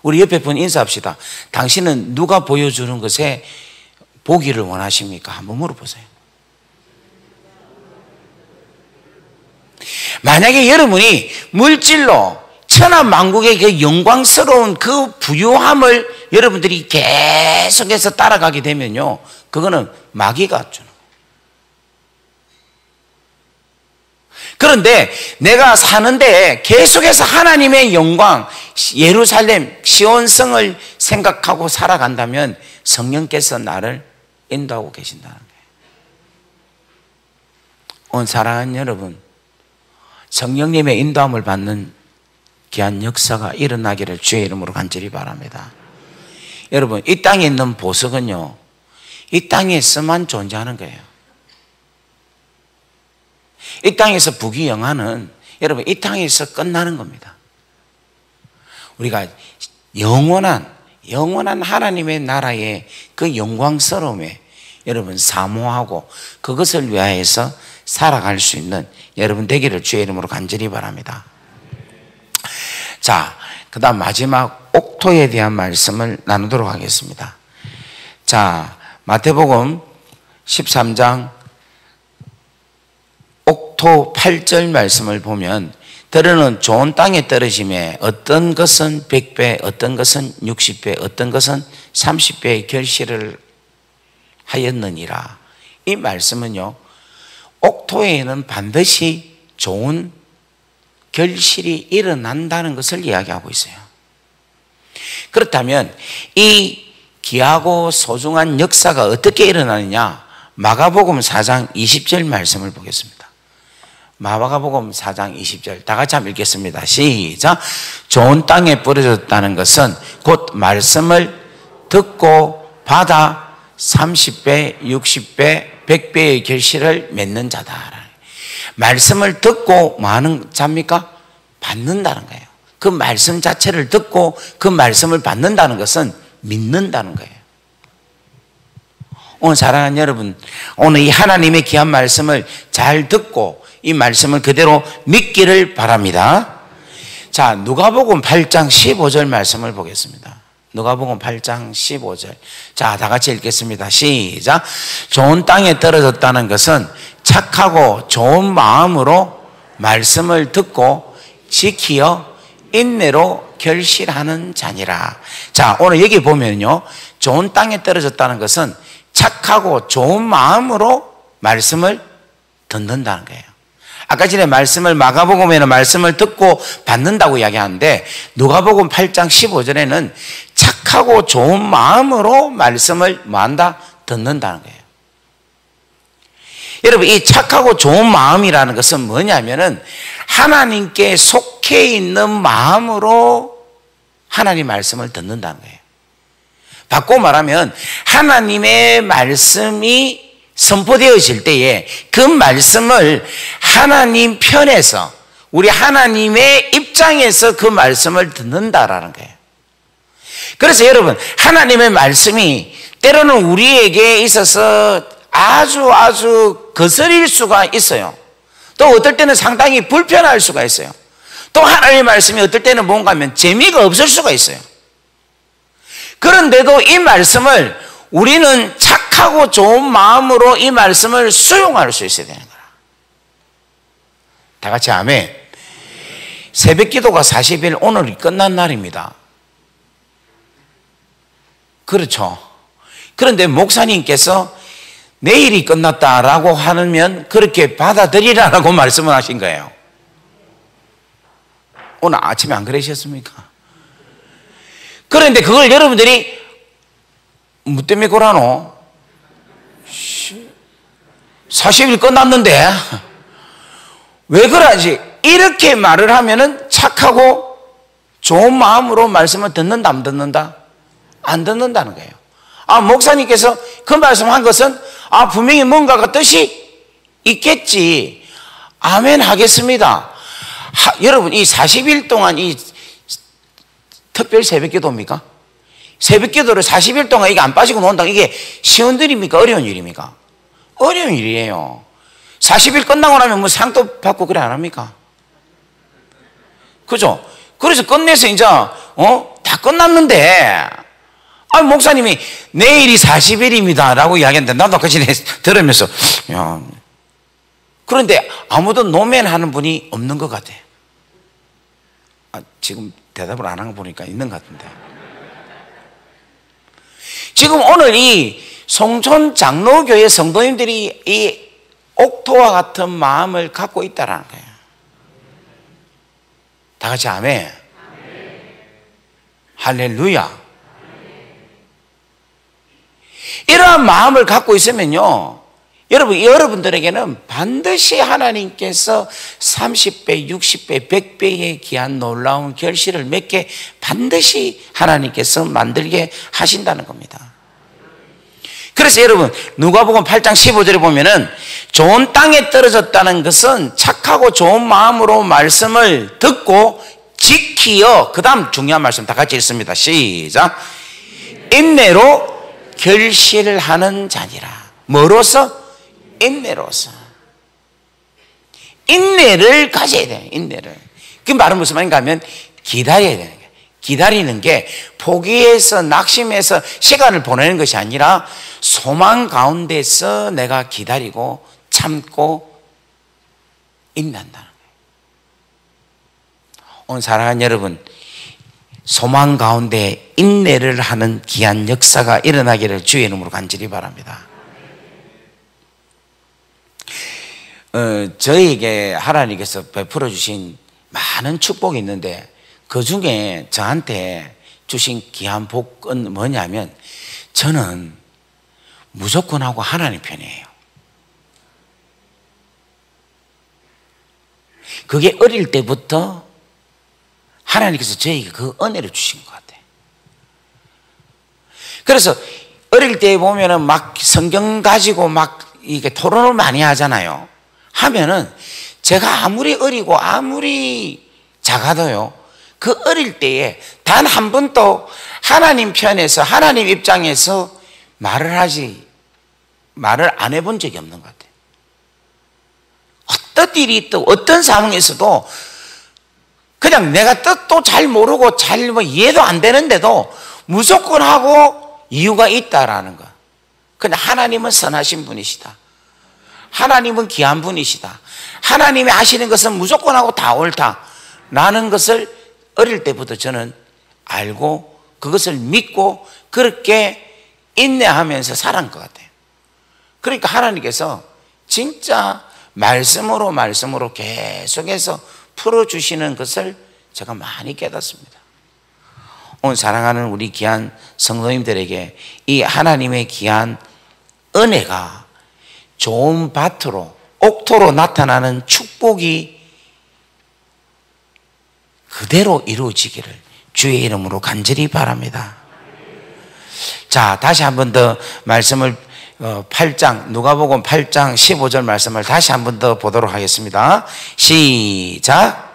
우리 옆에 분 인사합시다. 당신은 누가 보여주는 것에 보기를 원하십니까? 한번 물어보세요. 만약에 여러분이 물질로 천하만국의 그 영광스러운 그 부유함을 여러분들이 계속해서 따라가게 되면요, 그거는 마귀가 주는 거예요. 그런데 내가 사는데 계속해서 하나님의 영광, 예루살렘, 시온성을 생각하고 살아간다면 성령께서 나를 인도하고 계신다는 거예요. 오늘 사랑하는 여러분, 성령님의 인도함을 받는 귀한 역사가 일어나기를 주의 이름으로 간절히 바랍니다. 여러분, 이 땅에 있는 보석은요, 이 땅에서만 존재하는 거예요. 이 땅에서 부귀영화는 여러분 이 땅에서 끝나는 겁니다. 우리가 영원한 하나님의 나라의 그 영광스러움에 여러분 사모하고 그것을 위하여서 살아갈 수 있는 여러분 되기를 주의 이름으로 간절히 바랍니다. 자, 그 다음 마지막 옥토에 대한 말씀을 나누도록 하겠습니다. 자, 마태복음 13장 옥토 8절 말씀을 보면, 들으는 좋은 땅에 떨어짐에 어떤 것은 100배, 어떤 것은 60배, 어떤 것은 30배의 결실을 하였느니라. 이 말씀은요, 옥토에는 반드시 좋은 결실이 일어난다는 것을 이야기하고 있어요. 그렇다면 이 귀하고 소중한 역사가 어떻게 일어나느냐? 마가복음 4장 20절 말씀을 보겠습니다. 마가복음 4장 20절 다 같이 한번 읽겠습니다. 시작. 좋은 땅에 뿌려졌다는 것은 곧 말씀을 듣고 받아 30배, 60배, 100배의 결실을 맺는 자다. 말씀을 듣고 뭐 하는 자입니까? 받는다는 거예요. 그 말씀 자체를 듣고 그 말씀을 받는다는 것은 믿는다는 거예요. 오늘 사랑하는 여러분, 오늘 이 하나님의 귀한 말씀을 잘 듣고 이 말씀을 그대로 믿기를 바랍니다. 자, 누가복음 8장 15절 말씀을 보겠습니다. 누가복음 8장 15절. 자, 다 같이 읽겠습니다. 시작. 좋은 땅에 떨어졌다는 것은 착하고 좋은 마음으로 말씀을 듣고 지키어 인내로 결실하는 자니라. 자, 오늘 여기 보면요, 좋은 땅에 떨어졌다는 것은 착하고 좋은 마음으로 말씀을 듣는다는 거예요. 아까 전에 말씀을 마가복음에는 말씀을 듣고 받는다고 이야기하는데 누가복음 8장 15절에는 착하고 좋은 마음으로 말씀을 뭐한다? 듣는다는 거예요. 여러분, 이 착하고 좋은 마음이라는 것은 뭐냐면은 하나님께 속해 있는 마음으로 하나님 말씀을 듣는다는 거예요. 바꿔 말하면 하나님의 말씀이 선포되어질 때에 그 말씀을 하나님 편에서, 우리 하나님의 입장에서 그 말씀을 듣는다라는 거예요. 그래서 여러분, 하나님의 말씀이 때로는 우리에게 있어서 아주 거슬릴 수가 있어요. 또 어떨 때는 상당히 불편할 수가 있어요. 또 하나님의 말씀이 어떨 때는 뭔가 하면 재미가 없을 수가 있어요. 그런데도 이 말씀을 우리는 착하고 좋은 마음으로 이 말씀을 수용할 수 있어야 되는 거야. 다 같이 아멘. 새벽 기도가 40일 오늘이 끝난 날입니다. 그렇죠. 그런데 목사님께서 내일이 끝났다라고 하면 그렇게 받아들이라고 말씀을 하신 거예요. 오늘 아침에 안 그러셨습니까? 그런데 그걸 여러분들이 뭐 때문에 그러노? 40일 끝났는데 왜 그러지? 이렇게 말을 하면은 착하고 좋은 마음으로 말씀을 듣는다, 안 듣는다? 안 듣는다는 거예요. 아, 목사님께서 그 말씀한 것은 분명히 뭔가가 뜻이 있겠지. 아멘 하겠습니다. 여러분, 이 40일 동안 이 특별 새벽 기도입니까? 새벽 기도를 40일 동안 이게 안 빠지고 논다. 이게 쉬운 일입니까? 어려운 일입니까? 어려운 일이에요. 40일 끝나고 나면 뭐 상도 받고 그래 안 합니까? 그죠? 그래서 끝내서 이제 다 끝났는데 목사님이 내일이 40일입니다 라고 이야기했는데 나도 아까 전에 들으면서 야, 그런데 아무도 노면하는 분이 없는 것 같아. 지금 대답을 안 한 거 보니까 있는 것 같은데. 지금 오늘 이 송촌 장로교회 성도님들이 이 옥토와 같은 마음을 갖고 있다는 거예요. 다 같이 아멘. 아멘. 할렐루야. 아멘. 이러한 마음을 갖고 있으면요, 여러분들에게는 반드시 하나님께서 30배, 60배, 100배의 귀한 놀라운 결실을 맺게 반드시 하나님께서 만들게 하신다는 겁니다. 그래서 여러분, 누가복음 8장 15절에 보면은 좋은 땅에 떨어졌다는 것은 착하고 좋은 마음으로 말씀을 듣고 지키어, 그 다음 중요한 말씀 다 같이 읽습니다. 시작. 인내로 결실을 하는 자니라. 뭐로서? 인내로서. 인내를 가져야 돼요. 인내를. 그 말은 무슨 말인가 하면 기다려야 되는 거예요. 기다리는 게 포기해서 낙심해서 시간을 보내는 것이 아니라 소망 가운데서 내가 기다리고 참고 인내한다는 거예요. 오늘 사랑하는 여러분, 소망 가운데 인내를 하는 귀한 역사가 일어나기를 주의 이름으로 간절히 바랍니다. 저에게 하나님께서 베풀어 주신 많은 축복이 있는데 그 중에 저한테 주신 귀한 복은 뭐냐면 저는 무조건 하고 하나님 편이에요. 그게 어릴 때부터 하나님께서 저에게 그 은혜를 주신 것 같아요. 그래서 어릴 때 보면은 막 성경 가지고 막 이게 토론을 많이 하잖아요. 하면은 제가 아무리 어리고 아무리 작아도요, 그 어릴 때에 단 한 번도 하나님 편에서 하나님 입장에서 말을 안 해본 적이 없는 것 같아요. 어떤 일이 있든 어떤 상황에서도 그냥 내가 뜻도 잘 모르고 잘 이해도 안 되는데도 무조건 하고 이유가 있다라는 거. 그냥 하나님은 선하신 분이시다. 하나님은 귀한 분이시다. 하나님이 하시는 것은 무조건 하고 다 옳다라는 것을 어릴 때부터 저는 알고 그것을 믿고 그렇게 인내하면서 살아온 것 같아요. 그러니까 하나님께서 진짜 말씀으로 계속해서 풀어주시는 것을 제가 많이 깨닫습니다. 오늘 사랑하는 우리 귀한 성도님들에게 이 하나님의 귀한 은혜가 좋은 밭으로 옥토로 나타나는 축복이 그대로 이루어지기를 주의 이름으로 간절히 바랍니다. 자, 다시 한 번 더 말씀을 8장 누가복음 8장 15절 말씀을 다시 한 번 더 보도록 하겠습니다. 시작.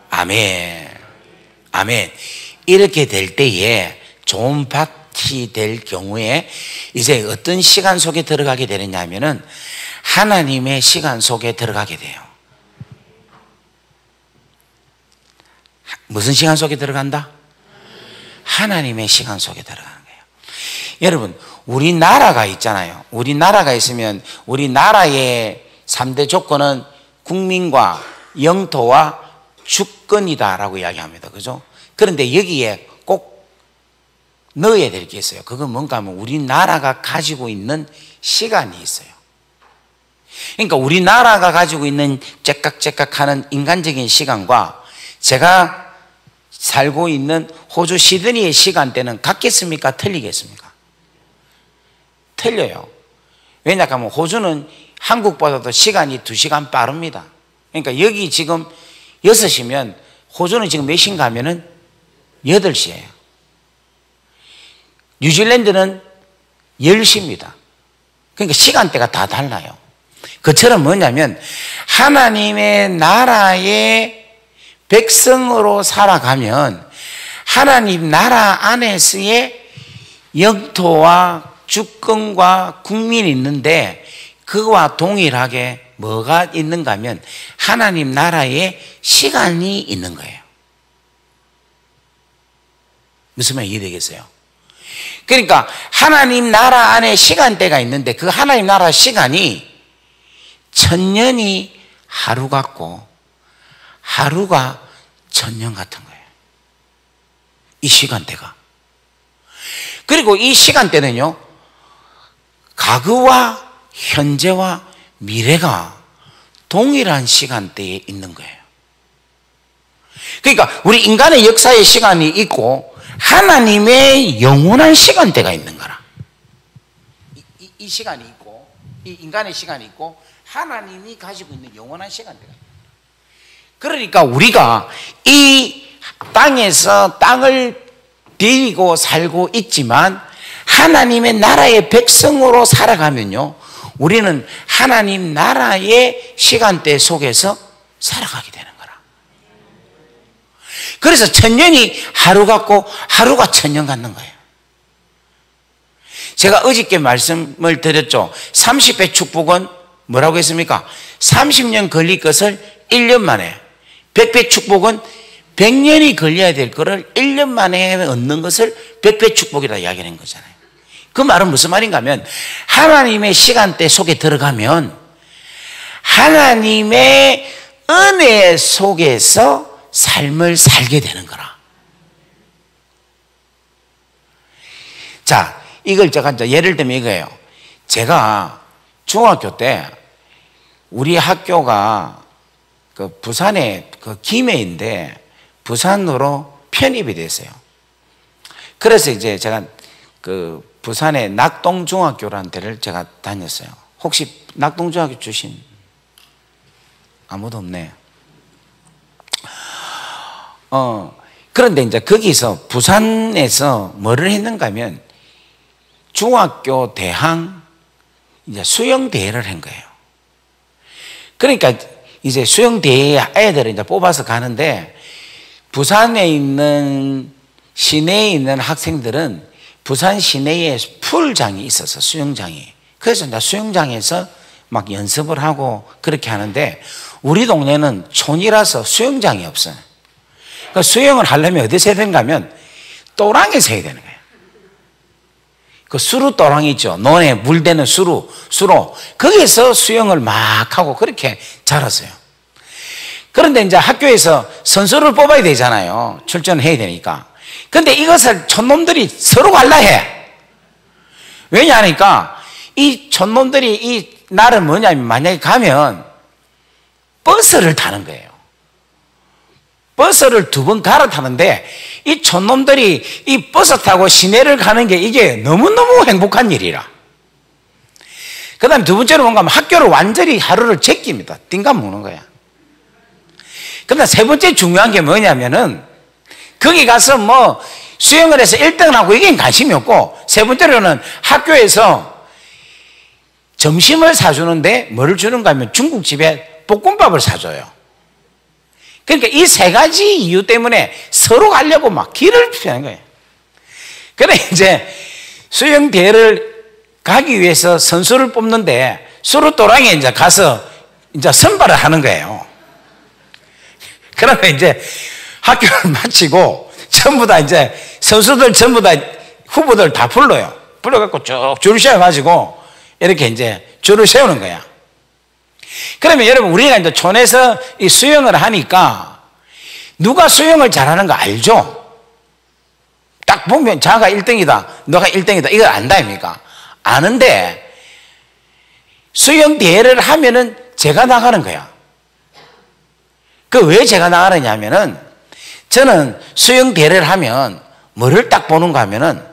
아멘. 아멘. 이렇게 될 때에 좋은 밭이 될 경우에 이제 어떤 시간 속에 들어가게 되느냐 하면은 하나님의 시간 속에 들어가게 돼요. 무슨 시간 속에 들어간다? 하나님의 시간 속에 들어가는 거예요. 여러분, 우리나라가 있잖아요. 우리나라가 있으면 우리나라의 3대 조건은 국민과 영토와 주권이다라고 이야기합니다. 그죠? 그런데 여기에 꼭 넣어야 될 게 있어요. 그건 뭔가 하면 우리나라가 가지고 있는 시간이 있어요. 그러니까 우리나라가 가지고 있는 째깍째깍하는 인간적인 시간과 제가 살고 있는 호주 시드니의 시간대는 같겠습니까? 틀리겠습니까? 틀려요. 왜냐하면 호주는 한국보다도 시간이 2시간 빠릅니다. 그러니까 여기 지금 6시면 호주는 지금 몇 시인가 하면은 8시예요. 뉴질랜드는 10시입니다. 그러니까 시간대가 다 달라요. 그처럼 뭐냐면 하나님의 나라의 백성으로 살아가면 하나님 나라 안에서의 영토와 주권과 국민이 있는데 그와 동일하게 뭐가 있는가 하면 하나님 나라에 시간이 있는 거예요. 무슨 말 이해되겠어요? 그러니까 하나님 나라 안에 시간대가 있는데 그 하나님 나라 시간이 1000년이 하루 같고 하루가 1000년 같은 거예요. 이 시간대가. 그리고 이 시간대는요, 과거와 현재와 미래가 동일한 시간대에 있는 거예요. 그러니까 우리 인간의 역사의 시간이 있고 하나님의 영원한 시간대가 있는 거라. 이 시간이 있고 이 인간의 시간이 있고 하나님이 가지고 있는 영원한 시간대가 있는 거예요. 그러니까 우리가 이 땅에서 땅을 비비고 살고 있지만 하나님의 나라의 백성으로 살아가면요, 우리는 하나님 나라의 시간대 속에서 살아가게 되는 거라. 그래서 1000년이 하루 같고 하루가 1000년 같는 거예요. 제가 어저께 말씀을 드렸죠. 30배 축복은 뭐라고 했습니까? 30년 걸릴 것을 1년 만에, 100배 축복은 100년이 걸려야 될 것을 1년 만에 얻는 것을 100배 축복이라 이야기하는 거잖아요. 그 말은 무슨 말인가 하면 하나님의 시간대 속에 들어가면 하나님의 은혜 속에서 삶을 살게 되는 거라. 자, 이걸 제가 이제 예를 들면 이거예요. 제가 중학교 때 우리 학교가 그 부산에 그 김해인데 부산으로 편입이 됐어요. 그래서 이제 제가 그 부산의 낙동중학교라는 데를 제가 다녔어요. 혹시 낙동중학교 출신 아무도 없네. 그런데 이제 거기서 부산에서 뭐를 했는가 하면 중학교 대항 이제 수영대회를 한 거예요. 그러니까 이제 수영대회 애들을 이제 뽑아서 가는데, 부산에 있는 시내에 있는 학생들은 부산 시내에 풀장이 있어서 수영장이. 그래서 이제 수영장에서 막 연습을 하고 그렇게 하는데, 우리 동네는 촌이라서 수영장이 없어요. 그러니까 수영을 하려면 어디서 해야 되는가 하면 또랑에서 해야 되는 거예요. 그 수루 또랑이 있죠. 논에 물 대는 수로. 거기에서 수영을 막 하고 그렇게 자랐어요. 그런데 이제 학교에서 선수를 뽑아야 되잖아요. 출전을 해야 되니까. 근데 이것을 촌놈들이 서로 갈라해. 왜냐하니까 이 촌놈들이 이 날은 뭐냐면, 만약에 가면 버스를 타는 거예요. 버스를 2번 갈아타는데, 이 촌놈들이 이 버스 타고 시내를 가는 게 이게 너무너무 행복한 일이라. 그 다음에 2번째로 뭔가 하면 학교를 완전히 하루를 제낍니다. 띵가 먹는 거야. 그 다음 3번째 중요한 게 뭐냐면은, 거기 가서 뭐 수영을 해서 1등을 하고 이게 관심이 없고, 3번째로는 학교에서 점심을 사주는데 뭐를 주는가 하면 중국집에 볶음밥을 사줘요. 그러니까 이 3가지 이유 때문에 서로 가려고 막 길을 피하는 거예요. 그래 이제 수영대회를 가기 위해서 선수를 뽑는데, 수루도랑에 이제 가서 이제 선발을 하는 거예요. 그러면 이제 학교를 마치고 전부 다 이제 선수들 전부 다 후보들 다 불러요. 불러갖고 쭉 줄을 세워가지고 이렇게 이제 줄을 세우는 거야. 그러면 여러분, 우리가 이제 촌에서 이 수영을 하니까 누가 수영을 잘하는 거 알죠? 딱 보면 자가 1등이다, 너가 1등이다, 이걸 안다, 아닙니까? 아는데, 수영 대회를 하면은 제가 나가는 거야. 그 왜 제가 나가느냐 하면은, 저는 수영 대회를 하면 뭐를 딱 보는가 하면은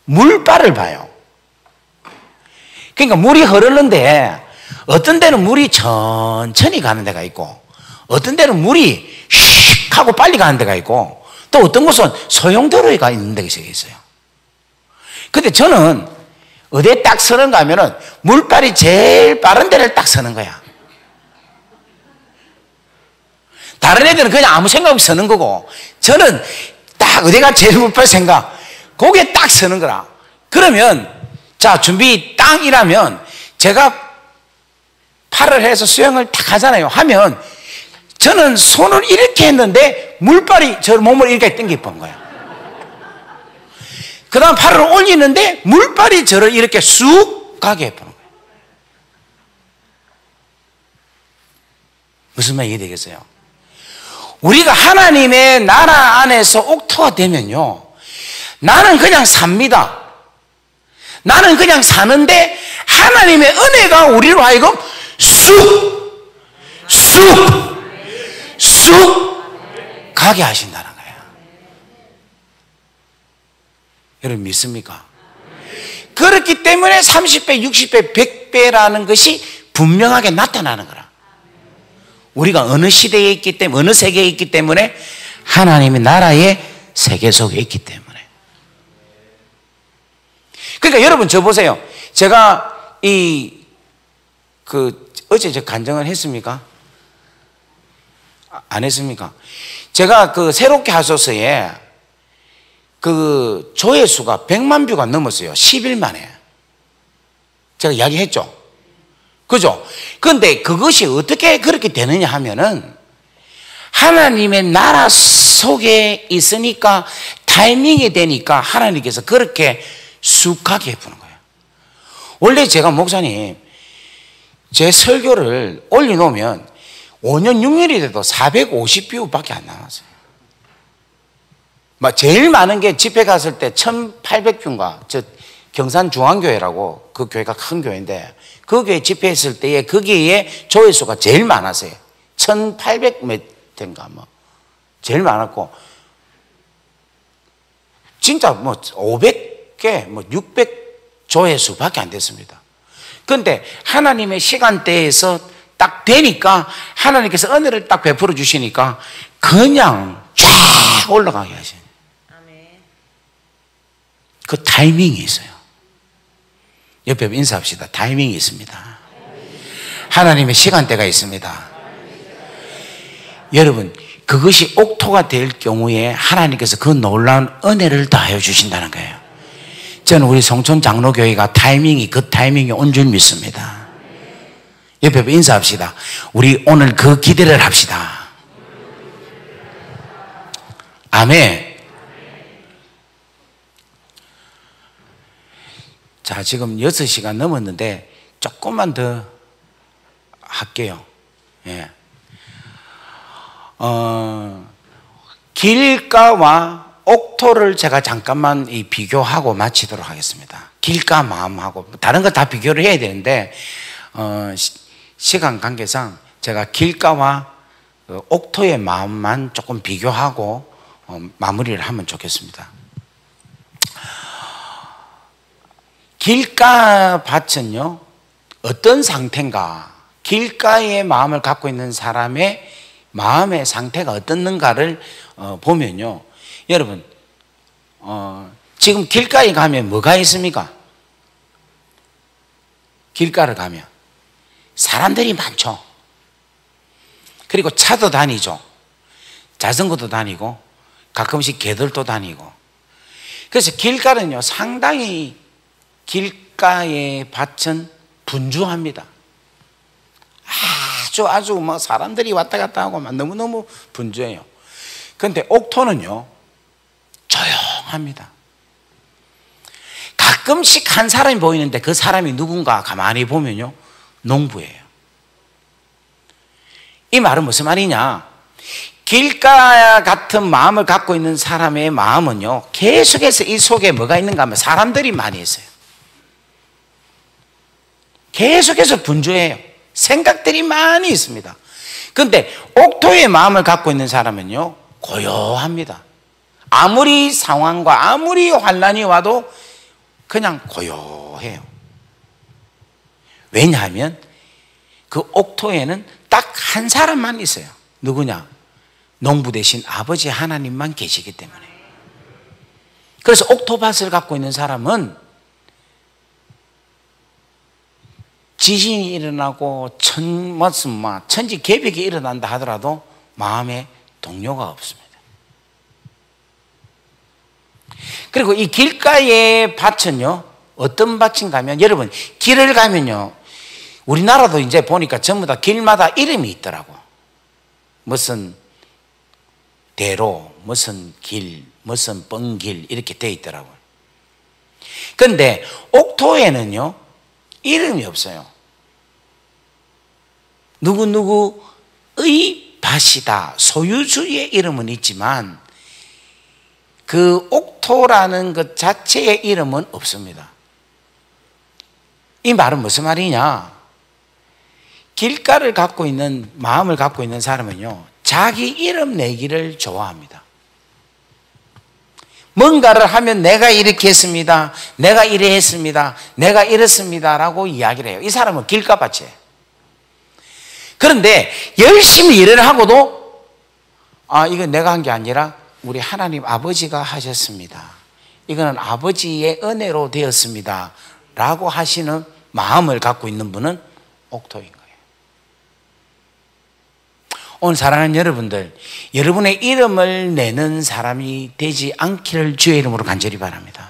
물발을 봐요. 그러니까 물이 흐르는데, 어떤 데는 물이 천천히 가는 데가 있고, 어떤 데는 물이 슉 하고 빨리 가는 데가 있고, 또 어떤 곳은 소용도로가 있는 데가 있어요. 근데 저는 어디에 딱 서는가 하면은 물발이 제일 빠른 데를 딱 서는 거야. 다른 애들은 그냥 아무 생각 없이 서는 거고, 저는 딱 어디가 제일 물빨 생각, 거기에 딱 서는 거라. 그러면 자, 준비 땅 이라면 제가 팔을 해서 수영을 딱 하잖아요. 하면 저는 손을 이렇게 했는데 물발이 저 몸을 이렇게 당기는 거야. 그 다음 팔을 올리는데 물발이 저를 이렇게 쑥 가게 해보는 거예요. 무슨 말이 되겠어요? 우리가 하나님의 나라 안에서 옥토가 되면요, 나는 그냥 삽니다. 나는 그냥 사는데 하나님의 은혜가 우리로 하여금 쑥 가게 하신다는 거예요. 여러분 믿습니까? 그렇기 때문에 30배, 60배, 100배라는 것이 분명하게 나타나는 거라. 우리가 어느 시대에 있기 때문에, 어느 세계에 있기 때문에, 하나님의 나라의 세계 속에 있기 때문에. 그러니까 여러분 저 보세요. 제가 어제 저 간증을 했습니까? 안 했습니까? 제가 새롭게 하소서에 조회수가 100만 뷰가 넘었어요. 10일 만에. 제가 이야기했죠. 그죠? 그런데 그것이 어떻게 그렇게 되느냐 하면은, 하나님의 나라 속에 있으니까, 타이밍이 되니까 하나님께서 그렇게 쑥하게 해보는 거예요. 원래 제가 목사님, 제 설교를 올려놓으면 5년 6년이 돼도 450뷰밖에 안 나왔어요. 제일 많은 게 집회 갔을 때 1800뷰인가, 저 경산중앙교회라고 그 교회가 큰 교회인데, 그 교회 집회했을 때에 거기에 조회수가 제일 많았어요. 1800 몇 대인가 제일 많았고, 진짜 500개, 600 조회수밖에 안 됐습니다. 그런데 하나님의 시간대에서 딱 되니까 하나님께서 은혜를 딱 베풀어 주시니까 그냥 쫙 올라가게 하시는 그 타이밍이 있어요. 옆에 인사합시다. 타이밍이 있습니다. 하나님의 시간대가 있습니다. 여러분, 그것이 옥토가 될 경우에 하나님께서 그 놀라운 은혜를 더하여 주신다는 거예요. 저는 우리 성촌 장로교회가 그 타이밍이 온 줄 믿습니다. 옆에 인사합시다. 우리 오늘 그 기대를 합시다. 아멘. 자, 지금 6시간 넘었는데 조금만 더 할게요. 예. 길가와 옥토를 제가 잠깐만 비교하고 마치도록 하겠습니다. 길가 마음하고 다른 거 다 비교를 해야 되는데 시간 관계상 제가 길가와 옥토의 마음만 조금 비교하고 마무리를 하면 좋겠습니다. 길가 밭은요, 어떤 상태인가, 길가의 마음을 갖고 있는 사람의 마음의 상태가 어떻는가를 보면요, 여러분, 지금 길가에 가면 뭐가 있습니까? 길가를 가면 사람들이 많죠. 그리고 차도 다니죠. 자전거도 다니고 가끔씩 개들도 다니고. 그래서 길가는요, 상당히 길가의 밭은 분주합니다. 아주 뭐 사람들이 왔다 갔다 하고 너무너무 분주해요. 그런데 옥토는요, 조용합니다. 가끔씩 한 사람이 보이는데 그 사람이 누군가 가만히 보면요, 농부예요. 이 말은 무슨 말이냐? 길가 같은 마음을 갖고 있는 사람의 마음은요, 계속해서 이 속에 뭐가 있는가 하면 사람들이 많이 있어요. 계속해서 분주해요. 생각들이 많이 있습니다. 그런데 옥토의 마음을 갖고 있는 사람은요, 고요합니다. 아무리 상황과 아무리 환난이 와도 그냥 고요해요. 왜냐하면 그 옥토에는 딱 한 사람만 있어요. 누구냐? 농부 대신 아버지 하나님만 계시기 때문에. 그래서 옥토밭을 갖고 있는 사람은 지진이 일어나고 천지개벽이 일어난다 하더라도 마음에 동요가 없습니다. 그리고 이 길가의 밭은요, 어떤 밭인가 하면, 여러분, 길을 가면요, 우리나라도 이제 보니까 전부 다 길마다 이름이 있더라고. 무슨 대로, 무슨 길, 무슨 뻥길 이렇게 돼 있더라고요. 그런데 옥토에는요, 이름이 없어요. 누구누구의 밭이다, 소유주의 이름은 있지만 그 옥토라는 것 자체의 이름은 없습니다. 이 말은 무슨 말이냐? 길가를 갖고 있는, 마음을 갖고 있는 사람은요, 자기 이름 내기를 좋아합니다. 뭔가를 하면 내가 이렇게 했습니다, 내가 이래 했습니다, 내가 이랬습니다 라고 이야기를 해요. 이 사람은 길가밭이에요. 그런데 열심히 일을 하고도 이건 내가 한 게 아니라 우리 하나님 아버지가 하셨습니다, 이거는 아버지의 은혜로 되었습니다 라고 하시는 마음을 갖고 있는 분은 옥토인 거예요. 오늘 사랑하는 여러분들, 여러분의 이름을 내는 사람이 되지 않기를 주의 이름으로 간절히 바랍니다.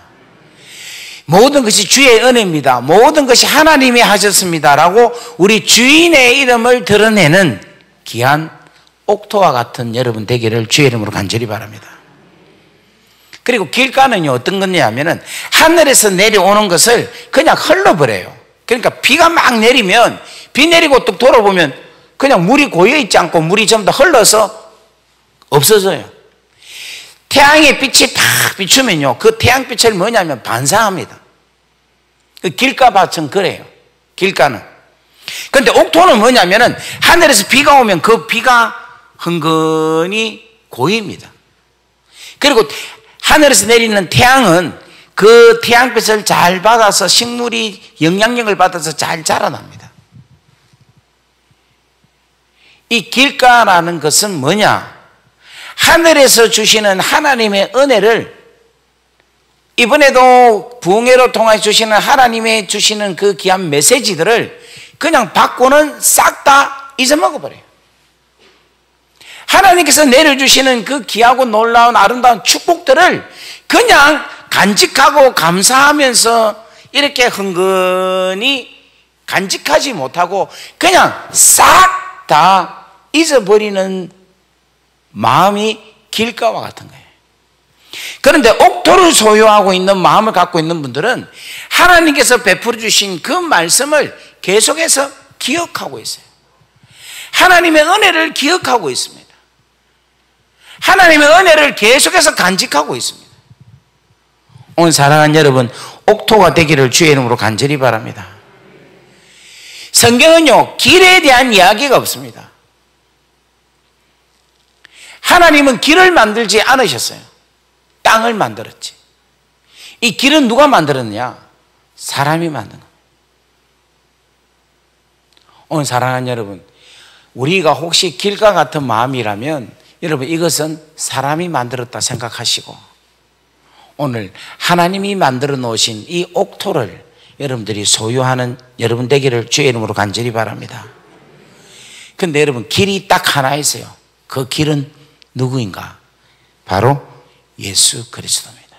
모든 것이 주의 은혜입니다, 모든 것이 하나님이 하셨습니다 라고 우리 주인의 이름을 드러내는 귀한 옥토와 같은 여러분 되기를 주의 이름으로 간절히 바랍니다. 그리고 길가는요, 어떤 거냐 하면은 하늘에서 내려오는 것을 그냥 흘러버려요. 그러니까 비가 막 내리면, 비 내리고 뚝 돌아보면 그냥 물이 고여있지 않고 물이 전부 다 흘러서 없어져요. 태양의 빛이 팍 비추면요, 그 태양빛을 뭐냐면 반사합니다. 그 길가밭은 그래요. 길가는. 그런데 옥토는 뭐냐면은 하늘에서 비가 오면 그 비가 흥건히 고입니다. 그리고 하늘에서 내리는 태양은 그 태양빛을 잘 받아서 식물이 영향력을 받아서 잘 자라납니다. 이 길가라는 것은 뭐냐? 하늘에서 주시는 하나님의 은혜를 이번에도 부흥회로 통해 주시는 하나님의 주시는 그 귀한 메시지들을 그냥 받고는 싹 다 잊어먹어버려요. 하나님께서 내려주시는 그 귀하고 놀라운 아름다운 축복들을 그냥 간직하고 감사하면서 이렇게 흥건히 간직하지 못하고 그냥 싹 다 잊어버리는 마음이 길가와 같은 거예요. 그런데 옥토를 소유하고 있는 마음을 갖고 있는 분들은 하나님께서 베풀어 주신 그 말씀을 계속해서 기억하고 있어요. 하나님의 은혜를 기억하고 있습니다. 하나님의 은혜를 계속해서 간직하고 있습니다. 오늘 사랑하는 여러분, 옥토가 되기를 주의 이름으로 간절히 바랍니다. 성경은요, 길에 대한 이야기가 없습니다. 하나님은 길을 만들지 않으셨어요. 땅을 만들었지. 이 길은 누가 만들었냐? 사람이 만든 겁니다. 오늘 사랑하는 여러분, 우리가 혹시 길과 같은 마음이라면 여러분 이것은 사람이 만들었다 생각하시고 오늘 하나님이 만들어 놓으신 이 옥토를 여러분들이 소유하는 여러분 되기를 주의 이름으로 간절히 바랍니다. 근데 여러분 길이 딱 하나 있어요. 그 길은 누구인가? 바로 예수 그리스도입니다.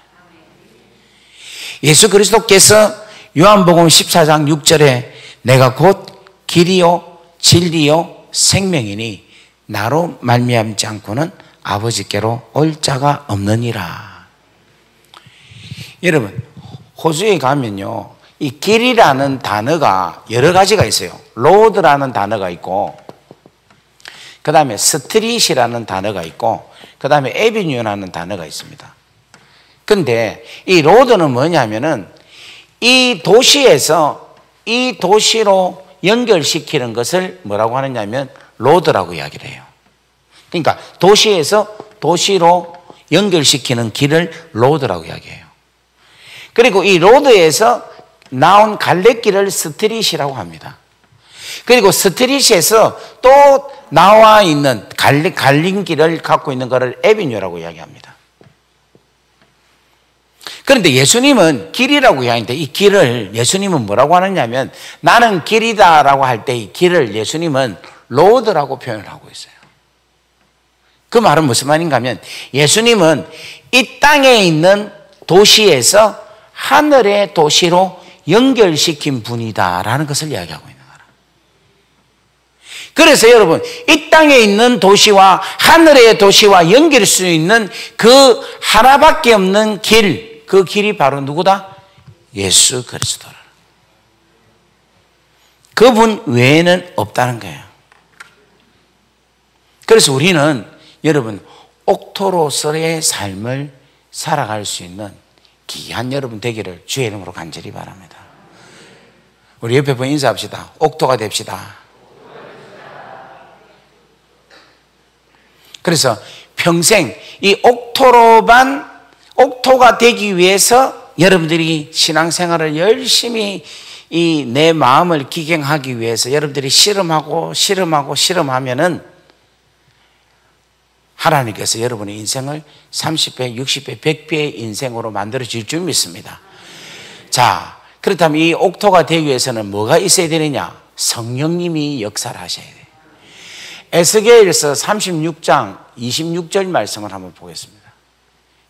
예수 그리스도께서 요한복음 14장 6절에 내가 곧 길이요 진리요 생명이니 나로 말미암지 않고는 아버지께로 올 자가 없느니라. 여러분 호주에 가면요 이 길이라는 단어가 여러 가지가 있어요. 로드라는 단어가 있고 그 다음에 스트릿이라는 단어가 있고 그 다음에 에비뉴라는 단어가 있습니다. 근데 이 로드는 뭐냐면은 이 도시에서 이 도시로 연결시키는 것을 뭐라고 하느냐면 로드라고 이야기를 해요. 그러니까 도시에서 도시로 연결시키는 길을 로드라고 이야기해요. 그리고 이 로드에서 나온 갈래길을 스트릿이라고 합니다. 그리고 스트릿에서 또 나와 있는 갈린 길을 갖고 있는 것을 에비뉴라고 이야기합니다. 그런데 예수님은 길이라고 이야기하는데 이 길을 예수님은 뭐라고 하느냐면 나는 길이다라고 할 때 이 길을 예수님은 로드라고 표현을 하고 있어요. 그 말은 무슨 말인가 하면 예수님은 이 땅에 있는 도시에서 하늘의 도시로 연결시킨 분이다라는 것을 이야기하고 있는 거라. 그래서 여러분 이 땅에 있는 도시와 하늘의 도시와 연결할 수 있는 그 하나밖에 없는 길, 그 길이 바로 누구다? 예수 그리스도라. 그분 외에는 없다는 거예요. 그래서 우리는 여러분 옥토로서의 삶을 살아갈 수 있는 귀한 여러분 되기를 주의 이름으로 간절히 바랍니다. 우리 옆에 분 인사합시다. 옥토가 됩시다. 그래서 평생 이 옥토가 되기 위해서 여러분들이 신앙생활을 열심히 이 내 마음을 기경하기 위해서 여러분들이 실험하면은 하나님께서 여러분의 인생을 30배, 60배, 100배의 인생으로 만들어 줄 줄 믿습니다. 자, 그렇다면 이 옥토가 되기 위해서는 뭐가 있어야 되느냐? 성령님이 역사를 하셔야 돼요. 에스겔서 36장 26절 말씀을 한번 보겠습니다.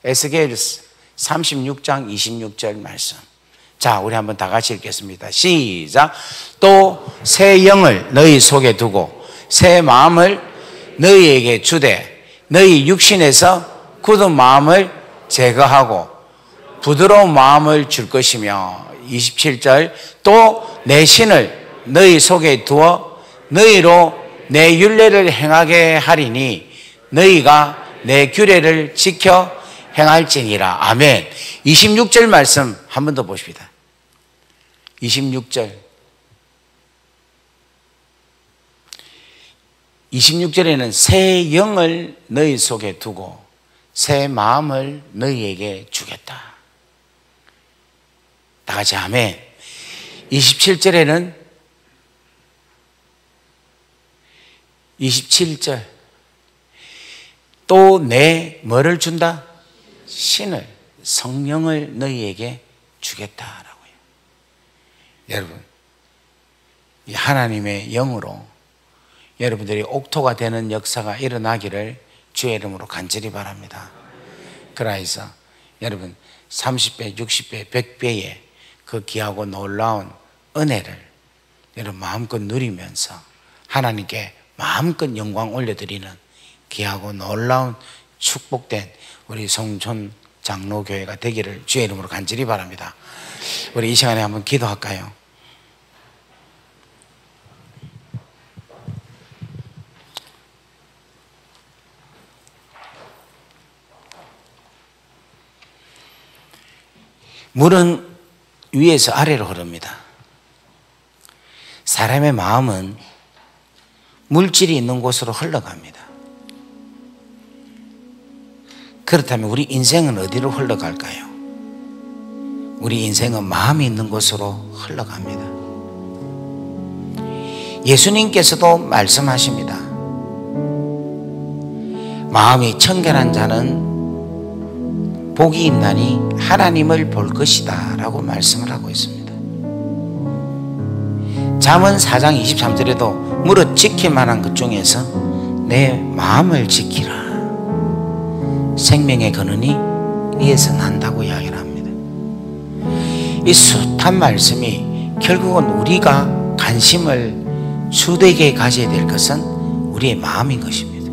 에스겔서 36장 26절 말씀. 자, 우리 한번 다 같이 읽겠습니다. 시작. 또 새 영을 너희 속에 두고 새 마음을 너희에게 주되 너희 육신에서 굳은 마음을 제거하고 부드러운 마음을 줄 것이며 27절 또 내 신을 너희 속에 두어 너희로 내 율례를 행하게 하리니 너희가 내 규례를 지켜 행할지니라. 아멘. 26절 말씀 한 번 더 보십시다. 26절에는 새 영을 너희 속에 두고 새 마음을 너희에게 주겠다. 다 같이 아멘. 27절에는 27절 또 내 뭐를 준다? 신을 성령을 너희에게 주겠다라고요. 여러분, 이 하나님의 영으로 여러분들이 옥토가 되는 역사가 일어나기를 주의 이름으로 간절히 바랍니다. 그래서 여러분 30배, 60배, 100배의 그 귀하고 놀라운 은혜를 여러분 마음껏 누리면서 하나님께 마음껏 영광 올려드리는 귀하고 놀라운 축복된 우리 성촌 장로교회가 되기를 주의 이름으로 간절히 바랍니다. 우리 이 시간에 한번 기도할까요? 물은 위에서 아래로 흐릅니다. 사람의 마음은 물질이 있는 곳으로 흘러갑니다. 그렇다면 우리 인생은 어디로 흘러갈까요? 우리 인생은 마음이 있는 곳으로 흘러갑니다. 예수님께서도 말씀하십니다. 마음이 청결한 자는 복이 있나니 하나님을 볼 것이다 라고 말씀을 하고 있습니다. 잠언 4장 23절에도 무릇 지킬 만한 것 중에서 내 마음을 지키라. 생명의 근원이 이에서 난다고 이야기를 합니다. 이 숱한 말씀이 결국은 우리가 관심을 주되게 가져야 될 것은 우리의 마음인 것입니다.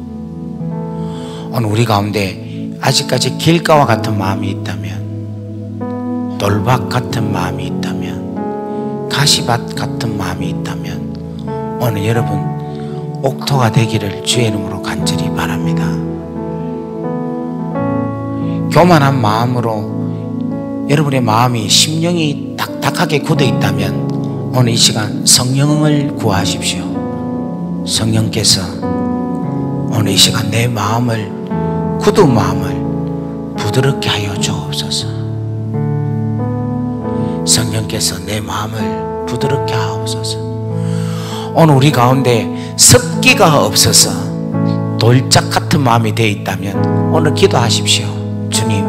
오늘 우리 가운데 아직까지 길가와 같은 마음이 있다면, 돌밭 같은 마음이 있다면, 가시밭 같은 마음이 있다면 오늘 여러분 옥토가 되기를 주의 이름으로 간절히 바랍니다. 교만한 마음으로 여러분의 마음이 심령이 딱딱하게 굳어 있다면 오늘 이 시간 성령을 구하십시오. 성령께서 오늘 이 시간 내 마음을, 굳은 마음을 부드럽게 하여 주옵소서. 성령께서 내 마음을 부드럽게 하옵소서. 오늘 우리 가운데 습기가 없어서 돌짝 같은 마음이 되어 있다면 오늘 기도하십시오. 주님,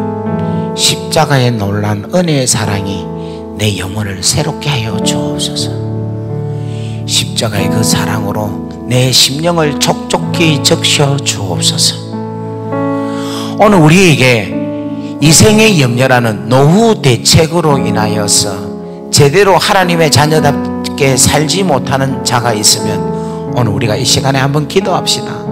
십자가의 놀란 은혜의 사랑이 내 영혼을 새롭게 하여 주옵소서. 십자가의 그 사랑으로 내 심령을 촉촉히 적셔 주옵소서. 오늘 우리에게 이생의 염려라는 노후 대책으로 인하여서 제대로 하나님의 자녀답게 살지 못하는 자가 있으면 오늘 우리가 이 시간에 한번 기도합시다.